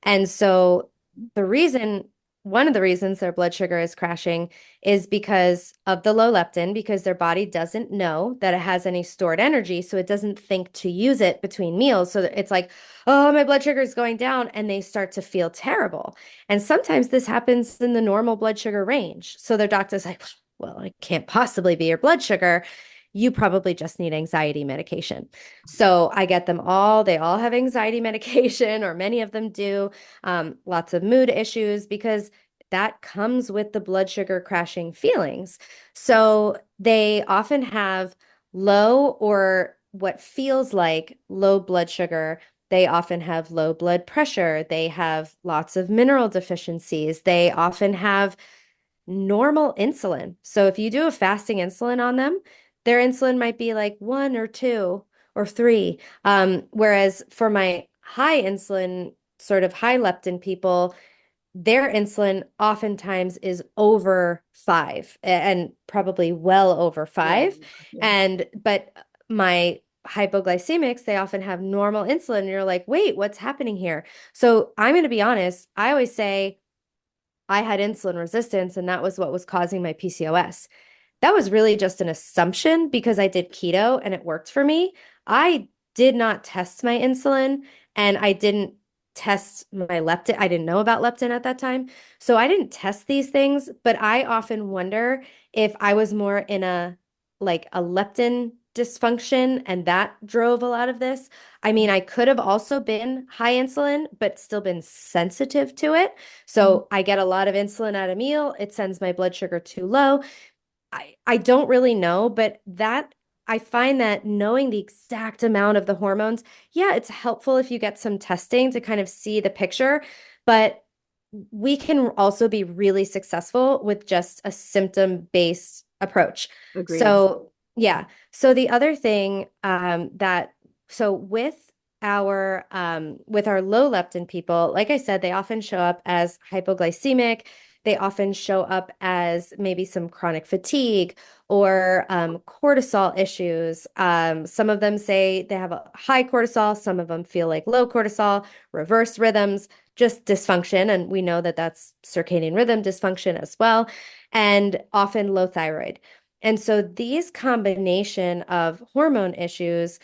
[SPEAKER 1] And so the reason, one of the reasons their blood sugar is crashing is because of the low leptin, because their body doesn't know that it has any stored energy. So it doesn't think to use it between meals. So it's like, oh, my blood sugar is going down. And they start to feel terrible. And sometimes this happens in the normal blood sugar range. So their doctor's like, well, it can't possibly be your blood sugar. You probably just need anxiety medication. So I get them all. They all have anxiety medication, or many of them do. Lots of mood issues because that comes with the blood sugar crashing feelings.
[SPEAKER 2] Yes.
[SPEAKER 1] So they often have low or what feels like low blood sugar. They often have low blood pressure. They have lots of mineral deficiencies. They often have normal insulin. So if you do a fasting insulin on them, their insulin might be like 1 or 2 or 3. Whereas for my high insulin, sort of high leptin people, their insulin oftentimes is over 5 and probably well over
[SPEAKER 2] Well,
[SPEAKER 1] 5.
[SPEAKER 2] yeah.
[SPEAKER 1] But my hypoglycemics, they often have normal insulin. And you're like, wait, what's happening here? So I'm going to be honest. I always say, I had insulin resistance, and that was what was causing my PCOS. That was really just an assumption because I did keto and it worked for me. I did not test my insulin and I didn't test my leptin. I didn't know about leptin at that time. So I didn't test these things, but I often wonder if I was more in a like a leptin dysfunction and that drove a lot of this. I mean, I could have also been high insulin, but still been sensitive to it.
[SPEAKER 2] Mhm.
[SPEAKER 1] So I get a lot of insulin at a meal. It sends my blood sugar too low. I don't really know, but that I find that knowing the exact amount of the hormones, yeah, it's helpful if you get some testing to kind of see the picture, but we can also be really successful with just a symptom-based approach.
[SPEAKER 2] Agreed.
[SPEAKER 1] So, yeah. So the other thing so with our low leptin people, like I said, they often show up as hypoglycemic. They often show up as maybe some chronic fatigue or cortisol issues. Some of them say they have a high cortisol, some of them feel like low cortisol, reverse rhythms, just dysfunction. And we know that that's circadian rhythm dysfunction as well, and often low thyroid. And so these combination of hormone issues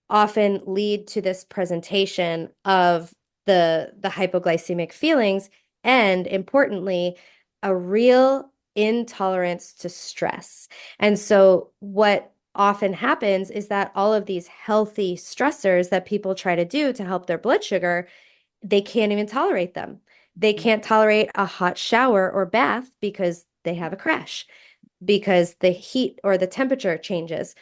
[SPEAKER 1] often lead to this presentation of the hypoglycemic feelings and importantly a real intolerance to stress. And so what often happens is that all of these healthy stressors that people try to do to help their blood sugar, they can't even tolerate them. They can't tolerate a hot shower or bath because they have a crash, because the heat or the temperature changes.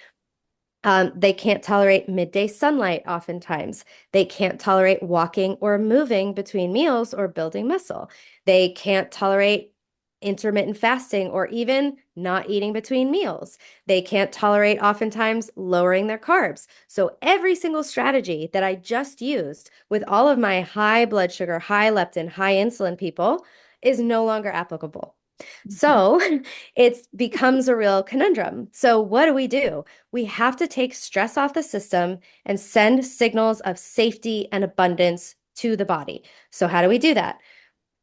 [SPEAKER 1] They can't tolerate midday sunlight oftentimes. They can't tolerate walking or moving between meals or building muscle. They can't tolerate intermittent fasting or even not eating between meals. They can't tolerate oftentimes lowering their carbs. So every single strategy that I just used with all of my high blood sugar, high leptin, high insulin people is no longer applicable.
[SPEAKER 2] Mhm.
[SPEAKER 1] So it becomes a real conundrum. So what do? We have to take stress off the system and send signals of safety and abundance to the body. So how do we do that?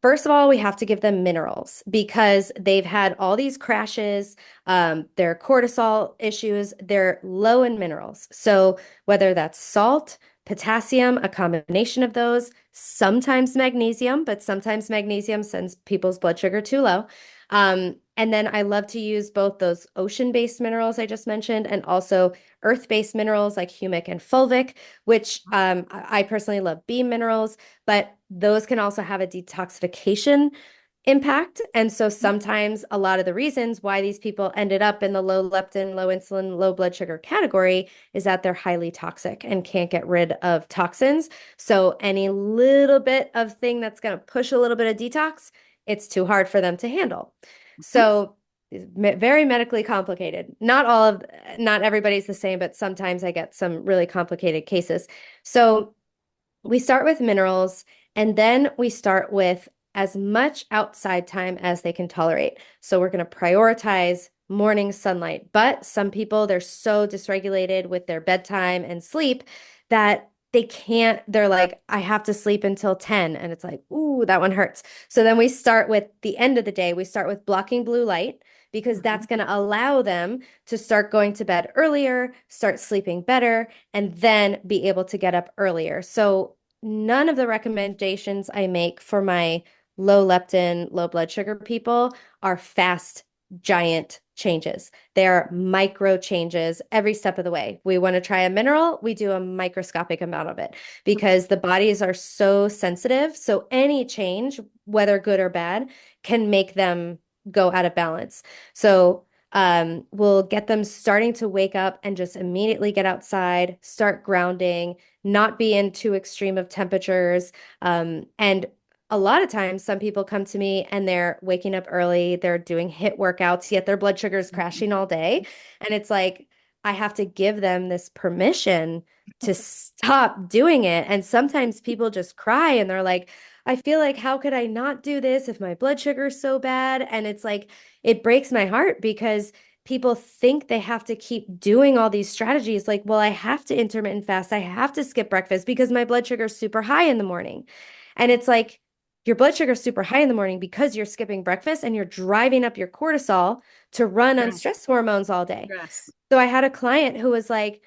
[SPEAKER 1] First of all, we have to give them minerals because they've had all these crashes, their cortisol issues, they're low in minerals. So whether that's salt, potassium, a combination of those, sometimes magnesium, but sometimes magnesium sends people's blood sugar too low. And then I love to use both those ocean-based minerals I just mentioned and also earth-based minerals like humic and fulvic, which I personally love beam minerals, but those can also have a detoxification impact. And so sometimes a lot of the reasons why these people ended up in the low leptin, low insulin, low blood sugar category is that they're highly toxic and can't get rid of toxins. So any little bit of thing that's going to push a little bit of detox, it's too hard for them to handle. So very medically complicated. Not everybody's the same, but sometimes I get some really complicated cases. So we start with minerals and then we start with as much outside time as they can tolerate. So we're going to prioritize morning sunlight. But some people, they're so dysregulated with their bedtime and sleep that they can't, they're like, I have to sleep until 10. And it's like, ooh, that one hurts. So then we start with the end of the day, we start with blocking blue light because that's going to allow them to start going to bed earlier, start sleeping better, and then be able to get up earlier. So none of the recommendations I make for my low leptin, low blood sugar people are fast, giant changes. They're micro changes every step of the way. We want to try a mineral, we do a microscopic amount of it because the bodies are so sensitive. So any change, whether good or bad, can make them go out of balance. So we'll get them starting to wake up and just immediately get outside, start grounding, not be in too extreme of temperatures. And a lot of times, some people come to me and they're waking up early, they're doing HIIT workouts, yet their blood sugar is crashing all day. And it's like, I have to give them this permission to stop doing it. And sometimes people just cry and they're like, I feel like, how could I not do this if my blood sugar is so bad? And it's like, it breaks my heart because people think they have to keep doing all these strategies. Like, well, I have to intermittent fast. I have to skip breakfast because my blood sugar is super high in the morning. And it's like, your blood sugar is super high in the morning because you're skipping breakfast and you're driving up your cortisol to run on stress hormones all day.
[SPEAKER 2] Yes.
[SPEAKER 1] So I had a client who was like,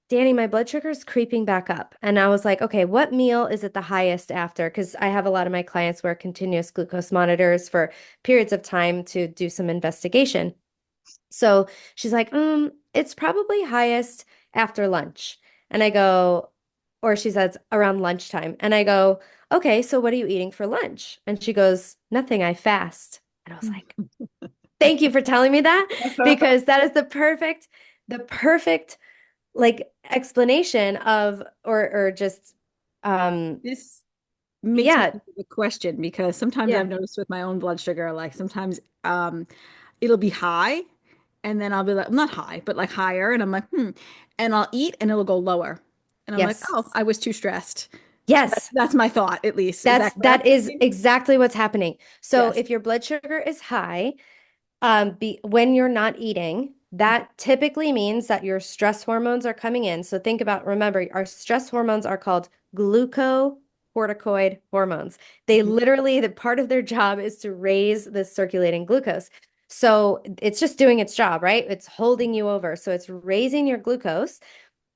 [SPEAKER 1] Danny, my blood sugar is creeping back up. And I was like, okay, what meal is it the highest after? Because I have a lot of my clients wear continuous glucose monitors for periods of time to do some investigation. So she's like, it's probably highest after lunch. And I go, or she says around lunchtime. And I go, okay, so what are you eating for lunch? And she goes, nothing, I fast. And I was like, thank you for telling me that because that is the perfect like explanation of or just
[SPEAKER 2] This makes me
[SPEAKER 1] yeah,
[SPEAKER 2] think of a question because sometimes
[SPEAKER 1] yeah.
[SPEAKER 2] I've noticed with my own blood sugar, like sometimes it'll be high and then I'll be like, I'm not high, but like higher. And I'm like, and I'll eat and it'll go lower. And I'm like,
[SPEAKER 1] Yes.
[SPEAKER 2] oh, I was too stressed.
[SPEAKER 1] Yes.
[SPEAKER 2] That's my thought, at least. Is that
[SPEAKER 1] That
[SPEAKER 2] correct?
[SPEAKER 1] is exactly what's happening. So
[SPEAKER 2] Yes.
[SPEAKER 1] if your blood sugar is high, when you're not eating, that typically means that your stress hormones are coming in. So think about, remember, our stress hormones are called glucocorticoid hormones. They
[SPEAKER 2] Mhm.
[SPEAKER 1] literally, the part of their job is to raise the circulating glucose. So it's just doing its job, right? It's holding you over. So it's raising your glucose.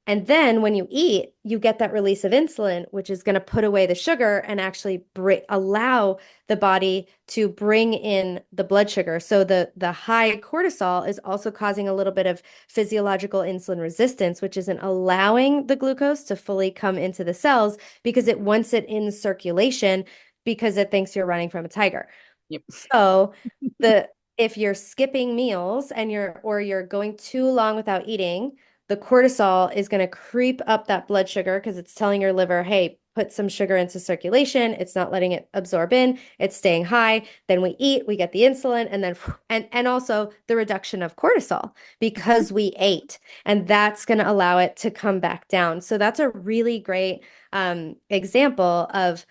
[SPEAKER 1] And then when you eat, you get that release of insulin, which is going to put away the sugar and actually allow the body to bring in the blood sugar. So the high cortisol is also causing a little bit of physiological insulin resistance, which isn't allowing the glucose to fully come into the cells because it wants it in circulation because it thinks you're running from a tiger.
[SPEAKER 2] Yep.
[SPEAKER 1] So the if you're skipping meals and you're going too long without eating, the cortisol is going to creep up that blood sugar because it's telling your liver, hey, put some sugar into circulation. It's not letting it absorb in. It's staying high. Then we eat, we get the insulin, and then and also the reduction of cortisol because we ate. And that's going to allow it to come back down. So that's a really great example of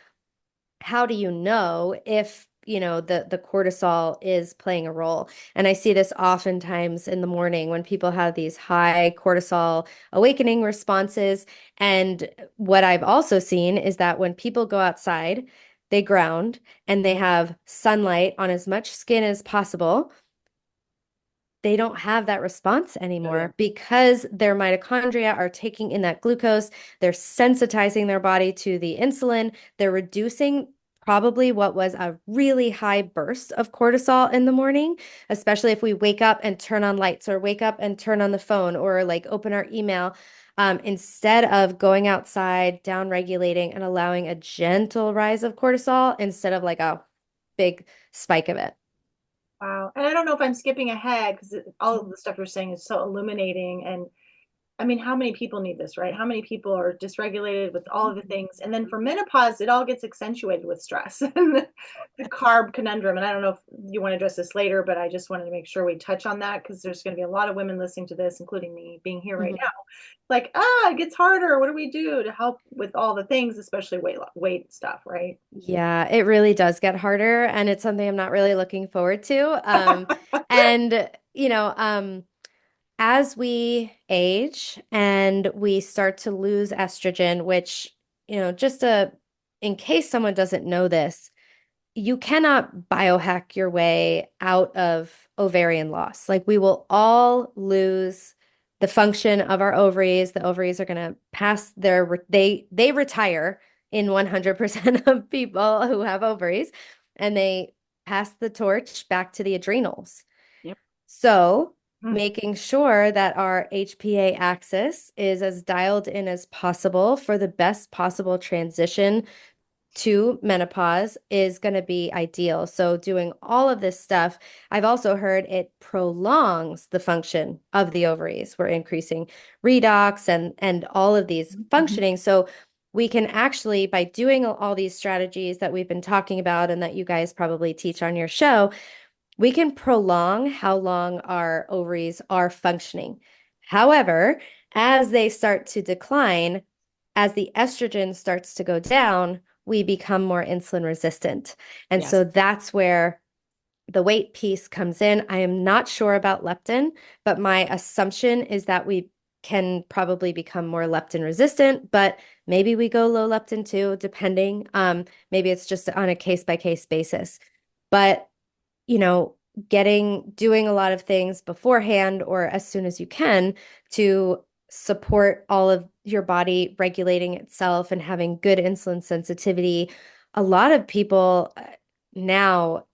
[SPEAKER 1] how do you know if the cortisol is playing a role. And I see this oftentimes in the morning when people have these high cortisol awakening responses. And what I've also seen is that when people go outside, they ground, and they have sunlight on as much skin as possible, they don't have that response
[SPEAKER 3] Oh, yeah.
[SPEAKER 1] anymore because their mitochondria are taking in that glucose. They're sensitizing their body to the insulin. They're reducing probably what was a really high burst of cortisol in the morning, especially if we wake up and turn on lights or wake up and turn on the phone or like open our email. Instead of going outside, down regulating and allowing a gentle rise of cortisol instead of like a big spike of it.
[SPEAKER 3] Wow. And I don't know if I'm skipping ahead because all of the stuff you're saying is so illuminating. And I mean, how many people need this, right? How many people are dysregulated with all of the things? And then for menopause, it all gets accentuated with stress and the carb conundrum. And I don't know if you want to address this later, but I just wanted to make sure we touch on that because there's going to be a lot of women listening to this, including me being here right
[SPEAKER 1] Mhm.
[SPEAKER 3] now. Like, it gets harder. What do we do to help with all the things, especially weight stuff, right?
[SPEAKER 1] Yeah, it really does get harder, and it's something I'm not really looking forward to. And you know, as we age and we start to lose estrogen, which, just in case someone doesn't know this, you cannot biohack your way out of ovarian loss. Like we will all lose the function of our ovaries. The ovaries are going to pass they retire in 100% of people who have ovaries, and they pass the torch back to the adrenals.
[SPEAKER 2] Yep.
[SPEAKER 1] So,
[SPEAKER 3] Mm.
[SPEAKER 1] making sure that our HPA axis is as dialed in as possible for the best possible transition to menopause is going to be ideal. So, doing all of this stuff, I've also heard it prolongs the function of the ovaries. We're increasing redox and all of these functioning. So, we can actually, by doing all these strategies that we've been talking about and that you guys probably teach on your show, we can prolong how long our ovaries are functioning. However, as they start to decline, as the estrogen starts to go down, we become more insulin resistant. And
[SPEAKER 2] Yes.
[SPEAKER 1] so that's where the weight piece comes in. I am not sure about leptin, but my assumption is that we can probably become more leptin resistant, but maybe we go low leptin too, depending. Maybe it's just on a case by case basis. But you know, doing a lot of things beforehand or as soon as you can to support all of your body regulating itself and having good insulin sensitivity. A lot of people now,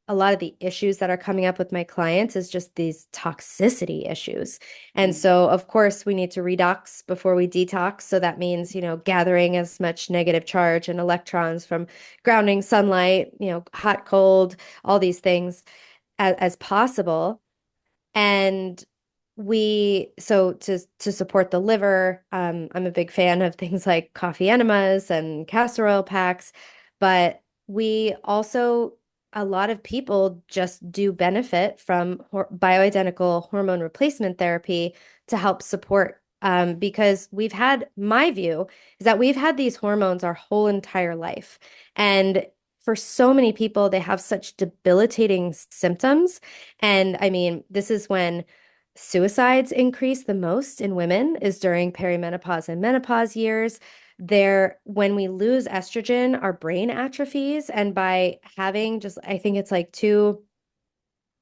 [SPEAKER 1] a lot of the issues that are coming up with my clients is just these toxicity issues. And so, of course, we need to redox before we detox. So that means, gathering as much negative charge and electrons from grounding sunlight, hot, cold, all these things as possible. And so to support the liver, I'm a big fan of things like coffee enemas and castor oil packs, but we also, a lot of people just do benefit from bioidentical hormone replacement therapy to help support. Because my view is that we've had these hormones our whole entire life. And for so many people, they have such debilitating symptoms. And I mean, this is when suicides increase the most in women is during perimenopause and menopause years. When we lose estrogen, our brain atrophies. And by having I think it's like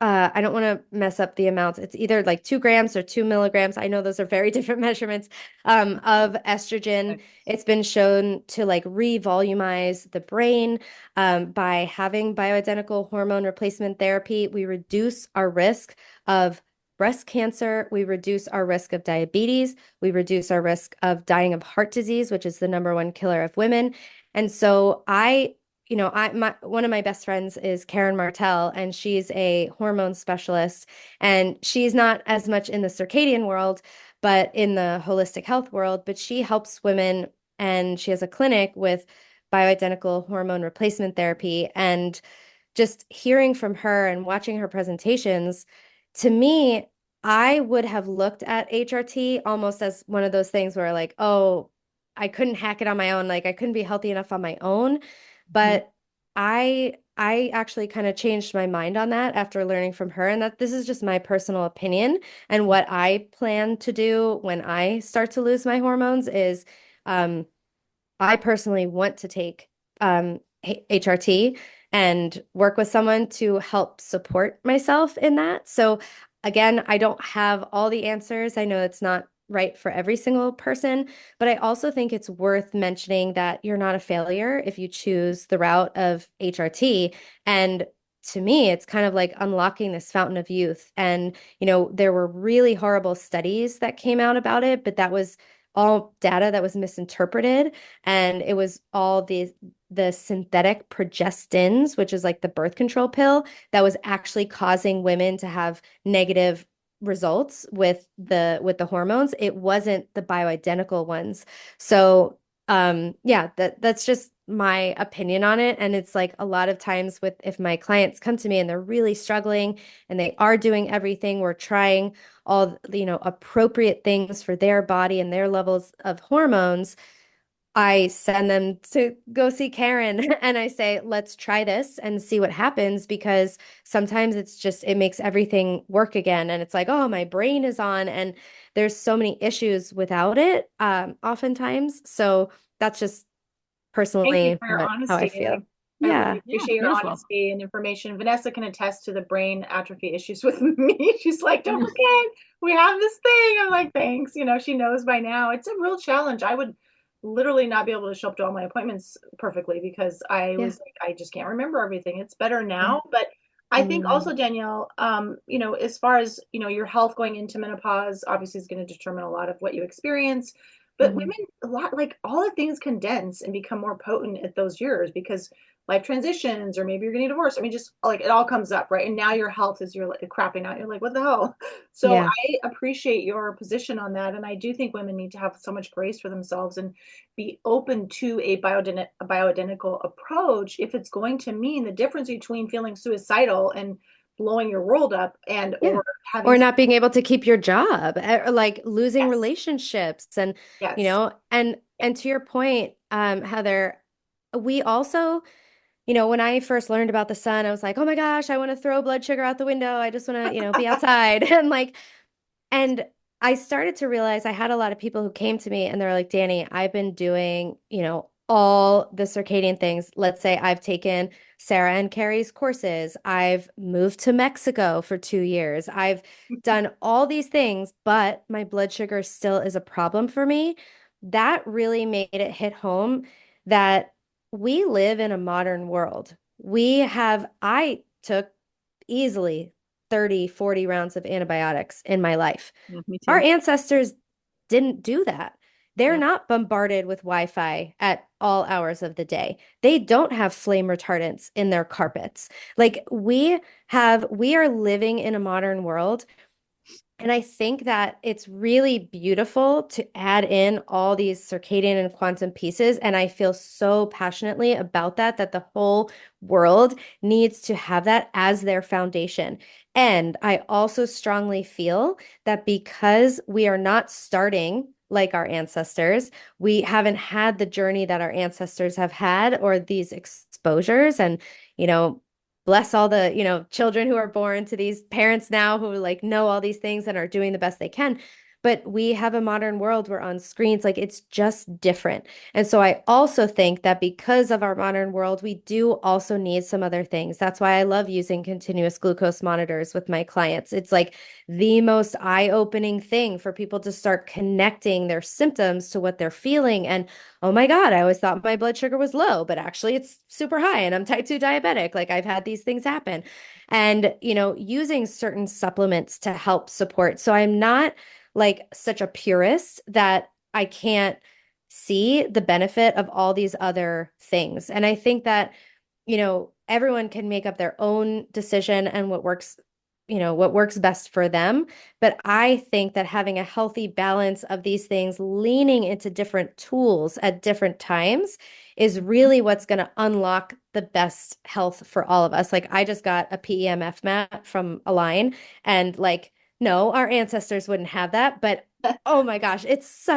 [SPEAKER 1] I don't want to mess up the amounts. It's either like 2 grams or 2 milligrams. I know those are very different measurements of estrogen. It's been shown to like revolumize the brain. By having bioidentical hormone replacement therapy, we reduce our risk of breast cancer. We reduce our risk of diabetes. We reduce our risk of dying of heart disease, which is the #1 killer of women. And so one of my best friends is Karen Martell, and she's a hormone specialist, and she's not as much in the circadian world, but in the holistic health world. But she helps women, and she has a clinic with bioidentical hormone replacement therapy. And just hearing from her and watching her presentations, to me, I would have looked at HRT almost as one of those things where like, oh, I couldn't hack it on my own. Like I couldn't be healthy enough on my own.
[SPEAKER 2] Mhm.
[SPEAKER 1] But I actually kind of changed my mind on that after learning from her, and that this is just my personal opinion. And what I plan to do when I start to lose my hormones is I personally want to take HRT and work with someone to help support myself in that. So again, I don't have all the answers. I know it's not right for every single person, but I also think it's worth mentioning that you're not a failure if you choose the route of HRT. And to me, it's kind of like unlocking this fountain of youth. And, there were really horrible studies that came out about it, but that was all data that was misinterpreted. And it was all the synthetic progestins, which is like the birth control pill, that was actually causing women to have negative results with the hormones. It wasn't the bioidentical ones. So yeah, that's just my opinion on it. And it's like a lot of times with if my clients come to me and they're really struggling and they are doing everything, we're trying all, appropriate things for their body and their levels of hormones. I send them to go see Karen and I say, let's try this and see what happens because sometimes it makes everything work again. And it's like, oh, my brain is on. And there's so many issues without it, oftentimes. So that's just
[SPEAKER 3] Thank you
[SPEAKER 1] personally
[SPEAKER 3] for your
[SPEAKER 1] how I
[SPEAKER 3] honesty.
[SPEAKER 1] feel.
[SPEAKER 3] I really
[SPEAKER 1] Yeah.
[SPEAKER 2] Yeah,
[SPEAKER 3] appreciate your
[SPEAKER 2] beautiful.
[SPEAKER 3] honesty and information. Vanessa can attest to the brain atrophy issues with me. She's like, don't forget, we have this thing. I'm like, thanks. She knows by now. It's a real challenge. I would literally not be able to show up to all my appointments perfectly because I
[SPEAKER 1] Yeah.
[SPEAKER 3] was like, I just can't remember everything. It's better
[SPEAKER 1] Yeah.
[SPEAKER 3] now. But I think
[SPEAKER 1] Mm,
[SPEAKER 3] also, Danielle, as far as, your health going into menopause, obviously is going to determine a lot of what you experience. But
[SPEAKER 1] mhm.
[SPEAKER 3] women, a lot, like all the things condense and become more potent at those years because life transitions, or maybe you're getting divorced. I mean, just like it all comes up, right? And now your health is you're like crapping out. You're like, what the hell? So
[SPEAKER 1] Yeah.
[SPEAKER 3] I appreciate your position on that. And I do think women need to have so much grace for themselves and be open to a bioidentical approach if it's going to mean the difference between feeling suicidal and blowing your world up and
[SPEAKER 1] Yeah.
[SPEAKER 3] or having
[SPEAKER 1] Or not being able to keep your job, or like losing
[SPEAKER 3] yes,
[SPEAKER 1] relationships and,
[SPEAKER 3] yes.
[SPEAKER 1] and to your point, Heather, we also, when I first learned about the sun, I was like, oh my gosh, I want to throw blood sugar out the window. I just want to, be outside. And like, and I started to realize I had a lot of people who came to me and they're like, Danny, I've been doing, all the circadian things. Let's say I've taken Sarah and Carrie's courses. I've moved to Mexico for 2 years. I've done all these things, but my blood sugar still is a problem for me. That really made it hit home that we live in a modern world. I took easily 30, 40 rounds of antibiotics in my life.
[SPEAKER 2] Yeah, me
[SPEAKER 1] Our
[SPEAKER 2] too.
[SPEAKER 1] ancestors didn't do that. They're
[SPEAKER 2] Yeah.
[SPEAKER 1] not bombarded with Wi-Fi at all hours of the day. They don't have flame retardants in their carpets. Like we are living in a modern world, and I think that it's really beautiful to add in all these circadian and quantum pieces. And I feel so passionately about that the whole world needs to have that as their foundation. And I also strongly feel that because we are not starting like our ancestors, we haven't had the journey that our ancestors have had or these exposures. And, you know, bless all the, children who are born to these parents now who like know all these things and are doing the best they can. But we have a modern world where on screens, like it's just different. And so I also think that because of our modern world, we do also need some other things. That's why I love using continuous glucose monitors with my clients. It's like the most eye-opening thing for people to start connecting their symptoms to what they're feeling. And oh my God, I always thought my blood sugar was low, but actually it's super high and I'm type 2 diabetic. Like I've had these things happen. And, using certain supplements to help support. So I'm not like such a purist that I can't see the benefit of all these other things. And I think that, everyone can make up their own decision and what works best for them. But I think that having a healthy balance of these things, leaning into different tools at different times, is really what's going to unlock the best health for all of us. Like I just got a PEMF mat from Align, and like, no, our ancestors wouldn't have that, but oh my gosh, it's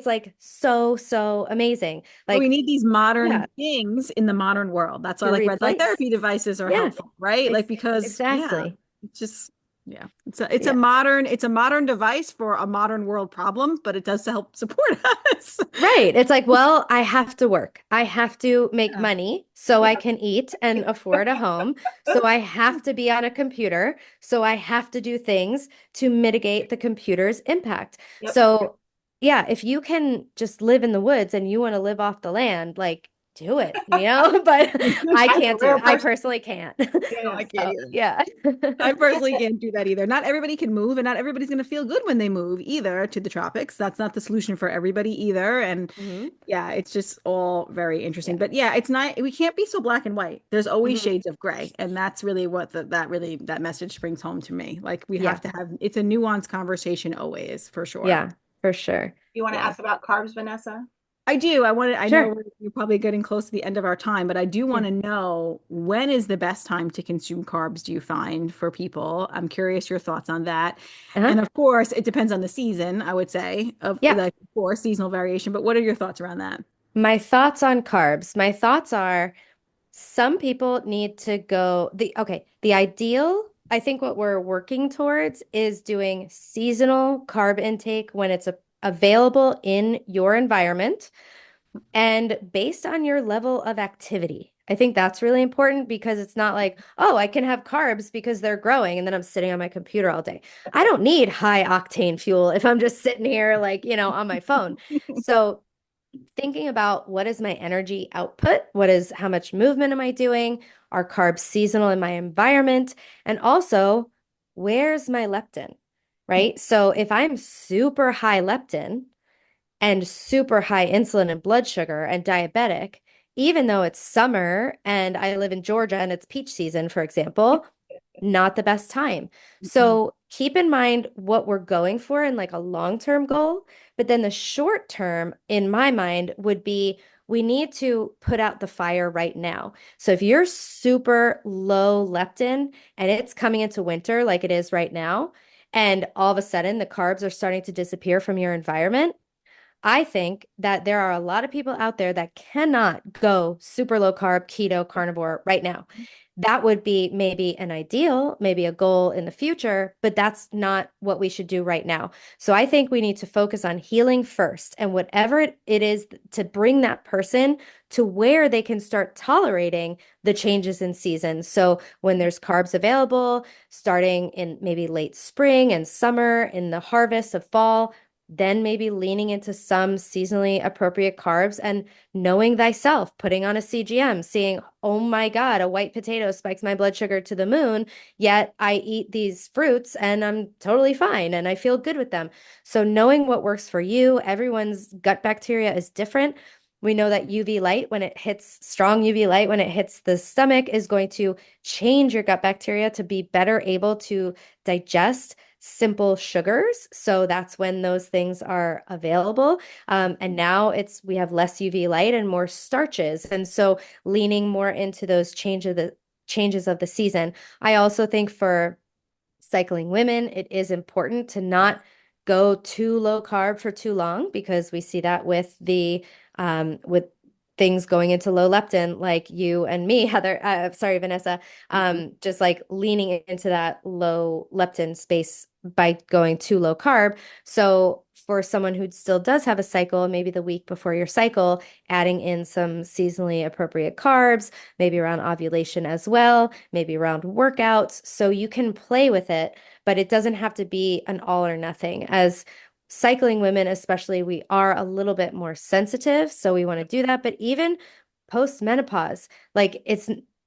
[SPEAKER 1] like so amazing.
[SPEAKER 2] But we
[SPEAKER 1] Like,
[SPEAKER 2] need these
[SPEAKER 1] yeah,
[SPEAKER 2] modern things in the modern world. That's why
[SPEAKER 1] to
[SPEAKER 2] like red light
[SPEAKER 1] replace.
[SPEAKER 2] therapy devices are
[SPEAKER 1] Yeah,
[SPEAKER 2] helpful, right? Like
[SPEAKER 1] ex
[SPEAKER 2] because yeah,
[SPEAKER 1] exactly.
[SPEAKER 2] it's just Yeah. It's
[SPEAKER 1] Yeah.
[SPEAKER 2] a modern device for a modern world problem, but it does help support us.
[SPEAKER 1] Right. It's like, well, I have to work. I have to make
[SPEAKER 2] Yeah.
[SPEAKER 1] money so I
[SPEAKER 3] Yep.
[SPEAKER 1] can eat and afford a home. So I have to be on a computer. So I have to do things to mitigate the computer's impact.
[SPEAKER 3] Yep.
[SPEAKER 1] So, yeah, if you can just live in the woods and you want to live off the land, like do it, But I
[SPEAKER 3] I'm a
[SPEAKER 1] can't do
[SPEAKER 3] rare
[SPEAKER 1] it. I
[SPEAKER 3] person.
[SPEAKER 1] personally can't.
[SPEAKER 2] No,
[SPEAKER 3] Yeah.
[SPEAKER 2] I can't
[SPEAKER 1] So,
[SPEAKER 2] either.
[SPEAKER 1] yeah.
[SPEAKER 2] I personally can't do that either. Not everybody can move, and not everybody's going to feel good when they move either to the tropics. That's not the solution for everybody either. And
[SPEAKER 1] Hmm.
[SPEAKER 2] yeah, it's just all very interesting.
[SPEAKER 1] Yeah.
[SPEAKER 2] But yeah, it's not, we can't be so black and white. There's always
[SPEAKER 1] Hmm.
[SPEAKER 2] shades of gray. And that's really what that message brings home to me. Like we have
[SPEAKER 1] Yeah.
[SPEAKER 2] to have, it's a nuanced conversation always, for sure.
[SPEAKER 1] Yeah, for sure.
[SPEAKER 3] You want to
[SPEAKER 1] Yeah.
[SPEAKER 3] ask about carbs, Vanessa?
[SPEAKER 2] I do. I know
[SPEAKER 1] Sure.
[SPEAKER 2] we're probably getting close to the end of our time, but I do
[SPEAKER 1] Yeah.
[SPEAKER 2] want to know, when is the best time to consume carbs, do you find, for people? I'm curious your thoughts on that.
[SPEAKER 1] Uh-huh.
[SPEAKER 2] And of course, it depends on the season, I would say,
[SPEAKER 1] Yeah.
[SPEAKER 2] like, of course, seasonal variation. But what are your thoughts around that?
[SPEAKER 1] My thoughts on carbs. My thoughts are some people need to go the ideal, I think what we're working towards is doing seasonal carb intake when it's available in your environment and based on your level of activity. I think that's really important because it's not like, oh, I can have carbs because they're growing and then I'm sitting on my computer all day. I don't need high octane fuel if I'm just sitting here like, on my phone. So thinking about what is my energy output? How much movement am I doing? Are carbs seasonal in my environment? And also, where's my leptin, right? So if I'm super high leptin and super high insulin and blood sugar and diabetic, even though it's summer and I live in Georgia and it's peach season, for example, not the best time.
[SPEAKER 2] Mhm.
[SPEAKER 1] So keep in mind what we're going for in like a long-term goal, but then the short term in my mind would be we need to put out the fire right now. So if you're super low leptin and it's coming into winter like it is right now, and all of a sudden the carbs are starting to disappear from your environment, I think that there are a lot of people out there that cannot go super low carb, keto, carnivore right now. That would be maybe an ideal, maybe a goal in the future, but that's not what we should do right now. So I think we need to focus on healing first and whatever it is to bring that person to where they can start tolerating the changes in seasons. So when there's carbs available, starting in maybe late spring and summer, in the harvest of fall, then maybe leaning into some seasonally appropriate carbs and knowing thyself, putting on a CGM, seeing, oh my God, a white potato spikes my blood sugar to the moon, yet I eat these fruits and I'm totally fine and I feel good with them. So knowing what works for you, everyone's gut bacteria is different. We know that UV light, when it hits strong UV light, when it hits the stomach, is going to change your gut bacteria to be better able to digest simple sugars. So that's when those things are available. And now we have less UV light and more starches. And so leaning more into those changes of the season. I also think for cycling women, it is important to not go too low carb for too long because we see that with things going into low leptin, like you and me, Heather, sorry, Vanessa,
[SPEAKER 2] Mhm.
[SPEAKER 1] just like leaning into that low leptin space by going too low carb. So for someone who still does have a cycle, maybe the week before your cycle, adding in some seasonally appropriate carbs, maybe around ovulation as well, maybe around workouts. So you can play with it, but it doesn't have to be an all or nothing. As cycling women, especially, we are a little bit more sensitive. So we want to do that. But even post menopause, like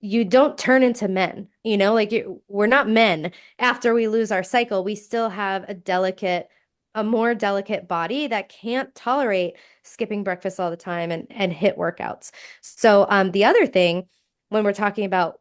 [SPEAKER 1] you don't turn into men, like we're not men after we lose our cycle. We still have a more delicate body that can't tolerate skipping breakfast all the time and hit workouts. So the other thing when we're talking about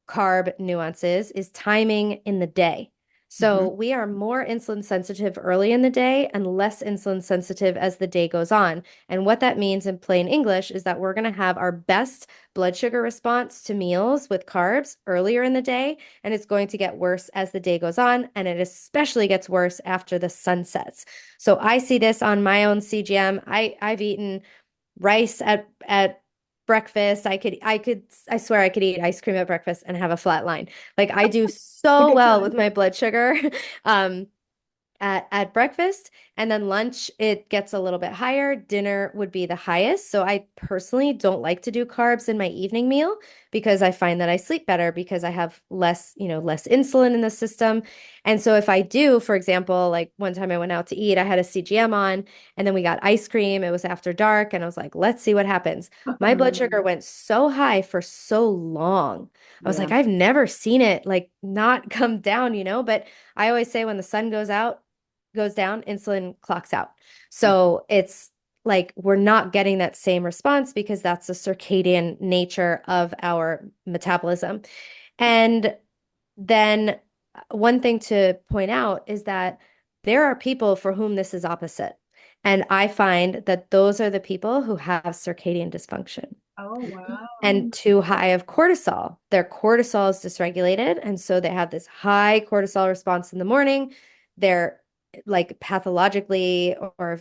[SPEAKER 1] carb nuances is timing in the day. So
[SPEAKER 2] Mhm.
[SPEAKER 1] we are more insulin sensitive early in the day and less insulin sensitive as the day goes on. And what that means in plain English is that we're going to have our best blood sugar response to meals with carbs earlier in the day, and it's going to get worse as the day goes on, and it especially gets worse after the sun sets. So I see this on my own CGM. I've eaten rice at breakfast. I swear I could eat ice cream at breakfast and have a flat line. Like I do
[SPEAKER 2] A
[SPEAKER 1] so
[SPEAKER 2] good
[SPEAKER 1] well with
[SPEAKER 2] time.
[SPEAKER 1] my blood sugar. Um, at breakfast, and then lunch it gets a little bit higher. Dinner would be the highest. So I personally don't like to do carbs in my evening meal because I find that I sleep better because I have less, less insulin in the system. And so if I do, for example, like one time I went out to eat, I had a CGM on and then we got ice cream. It was after dark and I was like, let's see what happens. My blood sugar
[SPEAKER 2] Mm,
[SPEAKER 1] went so high for so long. I was like,
[SPEAKER 2] yeah.
[SPEAKER 1] I've never seen it like not come down, but I always say when the sun goes down, insulin clocks out. So it's like we're not getting that same response because that's the circadian nature of our metabolism. And then one thing to point out is that there are people for whom this is opposite. And I find that those are the people who have circadian dysfunction
[SPEAKER 3] Oh, wow.
[SPEAKER 1] and too high of cortisol. Their cortisol is dysregulated. And so they have this high cortisol response in the morning. They're like pathologically or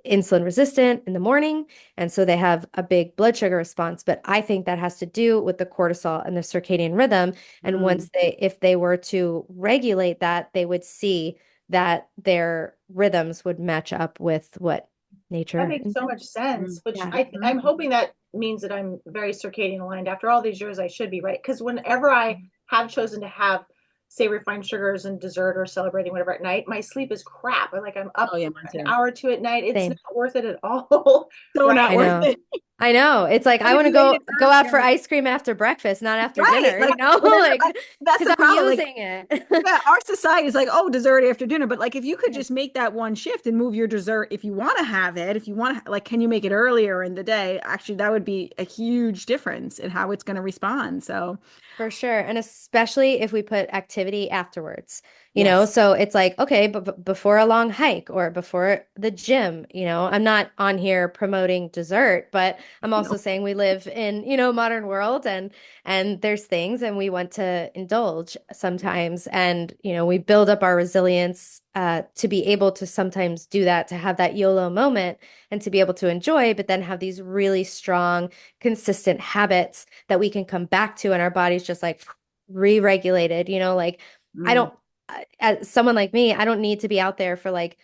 [SPEAKER 1] insulin resistant in the morning. And so they have a big blood sugar response. But I think that has to do with the cortisol and the circadian rhythm. And
[SPEAKER 2] Mm,
[SPEAKER 1] if they were to regulate that, they would see that their rhythms would match up with what
[SPEAKER 3] That
[SPEAKER 1] nature
[SPEAKER 3] makes so
[SPEAKER 1] intended.
[SPEAKER 3] much sense,
[SPEAKER 2] mm,
[SPEAKER 3] which
[SPEAKER 1] Yeah,
[SPEAKER 3] I'm hoping that means that I'm very circadian aligned. After all these years, I should be, right? Because whenever I have chosen to have, say, refined sugars and dessert or celebrating whatever at night, my sleep is crap. I'm up
[SPEAKER 2] oh yeah,
[SPEAKER 3] for
[SPEAKER 2] mine
[SPEAKER 3] an
[SPEAKER 2] too.
[SPEAKER 3] hour or two at night. It's not
[SPEAKER 1] same.
[SPEAKER 3] worth it at all,
[SPEAKER 2] So
[SPEAKER 3] right?
[SPEAKER 2] not
[SPEAKER 1] I
[SPEAKER 2] worth
[SPEAKER 1] know.
[SPEAKER 2] it.
[SPEAKER 1] I know. It's like
[SPEAKER 2] But
[SPEAKER 1] I
[SPEAKER 2] if
[SPEAKER 1] want to
[SPEAKER 2] you ate
[SPEAKER 1] go
[SPEAKER 2] it
[SPEAKER 1] go out for
[SPEAKER 2] earlier,
[SPEAKER 1] ice cream after breakfast, not after
[SPEAKER 2] right?
[SPEAKER 1] dinner,
[SPEAKER 2] Like whenever
[SPEAKER 1] like
[SPEAKER 2] that's
[SPEAKER 1] because
[SPEAKER 2] the
[SPEAKER 1] I'm
[SPEAKER 2] problem. Like
[SPEAKER 1] using it.
[SPEAKER 2] yeah, our society is like, oh, dessert after dinner. But like, if you could
[SPEAKER 1] Yeah,
[SPEAKER 2] just make that one shift and move your dessert, if you want to have it, if you want to, like, can you make it earlier in the day? Actually, that would be a huge difference in how it's going to respond. So,
[SPEAKER 1] for sure. And especially if we put activity afterwards,
[SPEAKER 2] yes.
[SPEAKER 1] so it's like, okay, but before a long hike or before the gym, I'm not on here promoting dessert, but I'm also
[SPEAKER 2] No.
[SPEAKER 1] saying we live in, modern world and there's things and we want to indulge sometimes. And, we build up our resilience to be able to sometimes do that, to have that YOLO moment and to be able to enjoy, but then have these really strong, consistent habits that we can come back to and our body's just like re-regulated, like I
[SPEAKER 2] Mm.
[SPEAKER 1] don't as someone like me, I don't need to be out there for like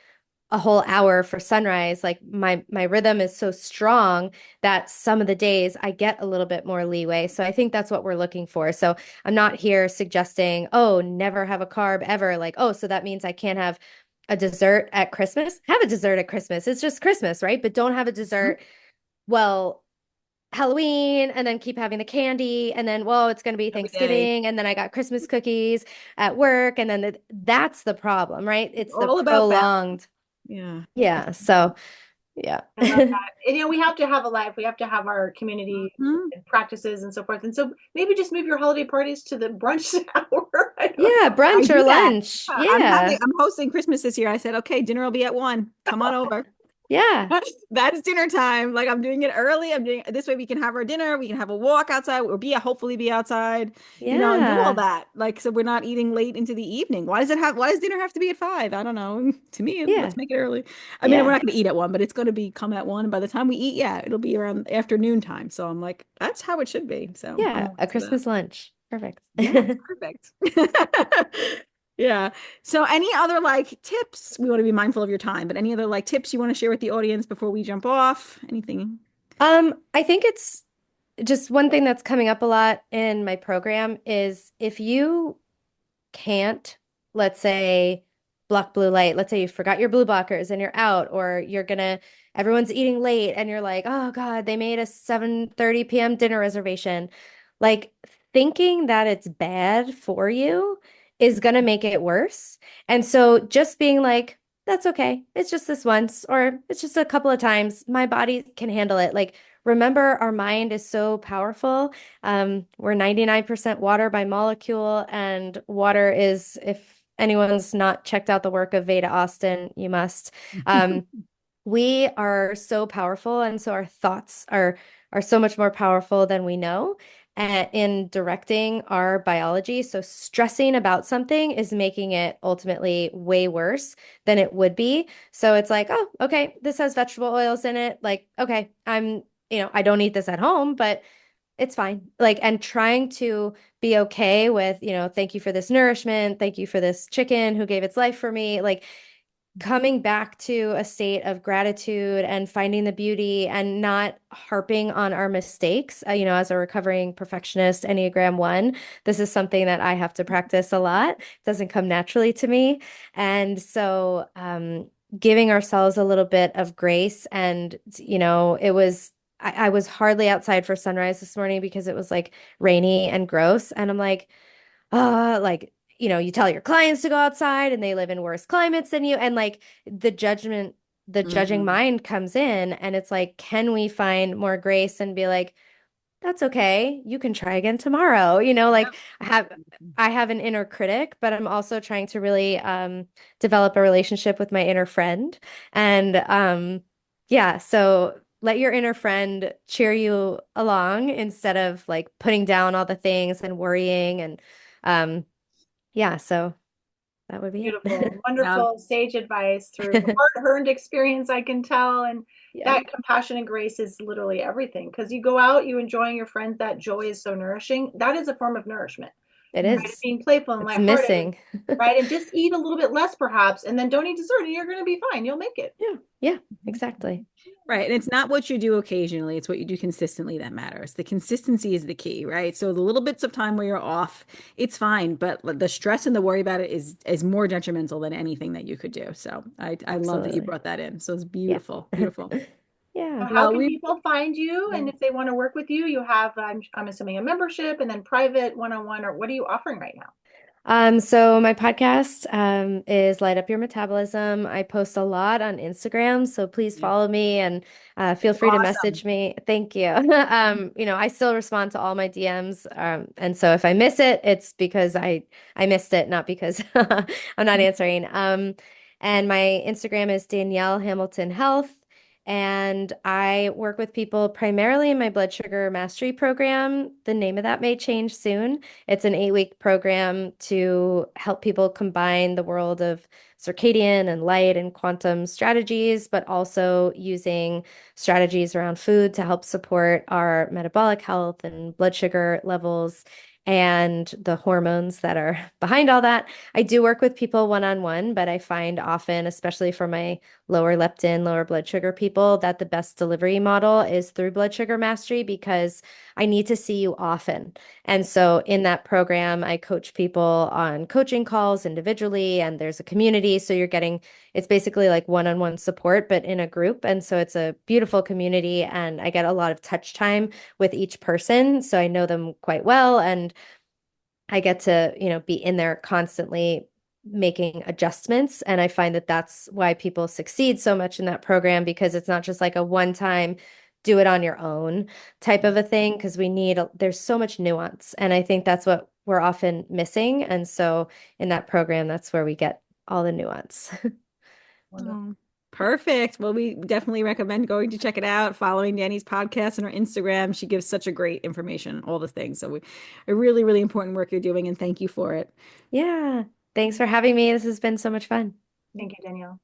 [SPEAKER 1] a whole hour for sunrise. Like my rhythm is so strong that some of the days I get a little bit more leeway. So I think that's what we're looking for. So I'm not here suggesting, oh, never have a carb ever. Like, oh, so that means I can't have a dessert at Christmas. Have a dessert at Christmas. It's just Christmas, right? But don't have a
[SPEAKER 2] Mhm.
[SPEAKER 1] dessert. Well, Halloween and then keep having the candy and then it's going to be
[SPEAKER 2] Every day.
[SPEAKER 1] Thanksgiving and then I got Christmas cookies at work and then that's the problem, right?
[SPEAKER 2] It's
[SPEAKER 1] It's the
[SPEAKER 2] all about balance.
[SPEAKER 1] prolonged.
[SPEAKER 2] Yeah.
[SPEAKER 1] Yeah, so yeah.
[SPEAKER 3] I love that. And we have to have a life. We have to have our community
[SPEAKER 2] Mhm.
[SPEAKER 3] and practices and so forth. And so maybe just move your holiday parties to the brunch hour. I don't
[SPEAKER 1] Yeah,
[SPEAKER 2] I
[SPEAKER 1] brunch or
[SPEAKER 2] do that.
[SPEAKER 1] lunch.
[SPEAKER 2] Yeah,
[SPEAKER 1] Yeah.
[SPEAKER 2] I'm hosting Christmas this year. I said, okay, dinner will be at 1. Come on over.
[SPEAKER 1] Yeah.
[SPEAKER 2] That's dinner time. Like I'm doing it early. I'm doing this way we can have our dinner, we can have a walk outside or hopefully be outside, and do all
[SPEAKER 1] Yeah.
[SPEAKER 2] that. Like so we're not eating late into the evening. Why does dinner have to be at 5? I don't know. To me,
[SPEAKER 1] Yeah.
[SPEAKER 2] let's make it early. I mean, we're
[SPEAKER 1] Yeah.
[SPEAKER 2] not going to eat at 1, but it's going to be come at 1. And by the time we eat, yeah, it'll be around afternoon time. So I'm like, that's how it should be. So I'm
[SPEAKER 1] Yeah.
[SPEAKER 2] all
[SPEAKER 1] A
[SPEAKER 2] into that.
[SPEAKER 1] Christmas lunch. Perfect.
[SPEAKER 2] Yes, perfect. Yeah. So any other like tips? We want to be mindful of your time, but any other like tips you want to share with the audience before we jump off? Anything?
[SPEAKER 1] I think it's just one thing that's coming up a lot in my program is if you can't, let's say, block blue light. Let's say you forgot your blue blockers and you're out, or everyone's eating late and you're like, oh God, they made a 7:30 p.m. dinner reservation. Like thinking that it's bad for you is gonna make it worse. And so just being like, that's okay. It's just this once, or it's just a couple of times. My body can handle it. Like, remember, our mind is so powerful. We're 99% water by molecule, and water is, if anyone's not checked out the work of Veda Austin, you must. Um, we are so powerful, and so our thoughts are so much more powerful than we know in directing our biology. So stressing about something is making it ultimately way worse than it would be. So it's like, oh, okay, this has vegetable oils in it. Like, okay, I don't eat this at home, but it's fine. Like, and trying to be okay with, thank you for this nourishment. Thank you for this chicken who gave its life for me. Like, coming back to a state of gratitude and finding the beauty and not harping on our mistakes. As a recovering perfectionist, Enneagram 1, this is something that I have to practice a lot. It doesn't come naturally to me. And so, giving ourselves a little bit of grace. And, I was hardly outside for sunrise this morning because it was like rainy and gross. And I'm like, you tell your clients to go outside and they live in worse climates than you. And like the judging
[SPEAKER 2] Mhm.
[SPEAKER 1] mind comes in and it's like, can we find more grace and be like, that's okay. You can try again tomorrow. Like I have an inner critic, but I'm also trying to really develop a relationship with my inner friend. And yeah, so let your inner friend cheer you along instead of like putting down all the things and worrying and um yeah, so that would be
[SPEAKER 3] Beautiful,
[SPEAKER 2] Yeah.
[SPEAKER 3] wonderful sage advice through
[SPEAKER 1] it.
[SPEAKER 3] hard-earned experience, I can tell. And
[SPEAKER 1] Yeah,
[SPEAKER 3] that compassion and grace is literally everything. Because you go out, you enjoying your friends, that joy is so nourishing. That is a form of nourishment,
[SPEAKER 1] it
[SPEAKER 3] right?
[SPEAKER 1] is.
[SPEAKER 3] Being playful and
[SPEAKER 1] It's
[SPEAKER 3] lighthearted, and
[SPEAKER 1] missing.
[SPEAKER 3] right, and just eat a little bit less perhaps, and then don't eat dessert, and you're going to be fine. You'll make it.
[SPEAKER 1] Yeah, yeah, exactly.
[SPEAKER 2] Right. And it's not what you do occasionally, it's what you do consistently that matters. The consistency is the key, right? So the little bits of time where you're off, it's fine, but the stress and the worry about it is more detrimental than anything that you could do. So I love that you
[SPEAKER 1] Absolutely.
[SPEAKER 2] brought that in. So it's
[SPEAKER 1] Yeah.
[SPEAKER 2] beautiful, beautiful.
[SPEAKER 1] Yeah.
[SPEAKER 3] So how
[SPEAKER 2] Well,
[SPEAKER 3] can
[SPEAKER 2] we
[SPEAKER 3] people find you? And if they want to work with you, you have, I'm assuming, a membership and then private one-on-one, or what are you offering right now?
[SPEAKER 1] So my podcast is Light Up Your Metabolism. I post a lot on Instagram, so please
[SPEAKER 2] Yeah.
[SPEAKER 1] follow me and feel
[SPEAKER 2] It's
[SPEAKER 1] free to
[SPEAKER 2] awesome.
[SPEAKER 1] message me. Thank you. I still respond to all my DMs, and so if I miss it, it's because I missed it, not because I'm not answering. And my Instagram is Danielle Hamilton Health. And I work with people primarily in my blood sugar mastery program. The name of that may change soon. It's an 8-week program to help people combine the world of circadian and light and quantum strategies, but also using strategies around food to help support our metabolic health and blood sugar levels and the hormones that are behind all that. I do work with people one-on-one, but I find often, especially for my lower leptin, lower blood sugar people, that the best delivery model is through blood sugar mastery because I need to see you often. And so in that program, I coach people on coaching calls individually, and there's a community. So it's basically like one-on-one support, but in a group. And so it's a beautiful community, and I get a lot of touch time with each person. So I know them quite well, and I get to, be in there constantly making adjustments. And I find that that's why people succeed so much in that program because it's not just like a one-time do it on your own type of a thing because there's so much nuance. And I think that's what we're often missing. And so in that program, that's where we get all the nuance.
[SPEAKER 3] Wonderful.
[SPEAKER 2] Oh, perfect. Well, we definitely recommend going to check it out, following Danny's podcast and her Instagram. She gives such a great information, all the things. So a really, really important work you're doing, and thank you for it.
[SPEAKER 1] Yeah. Thanks for having me. This has been so much fun.
[SPEAKER 3] Thank you, Danielle.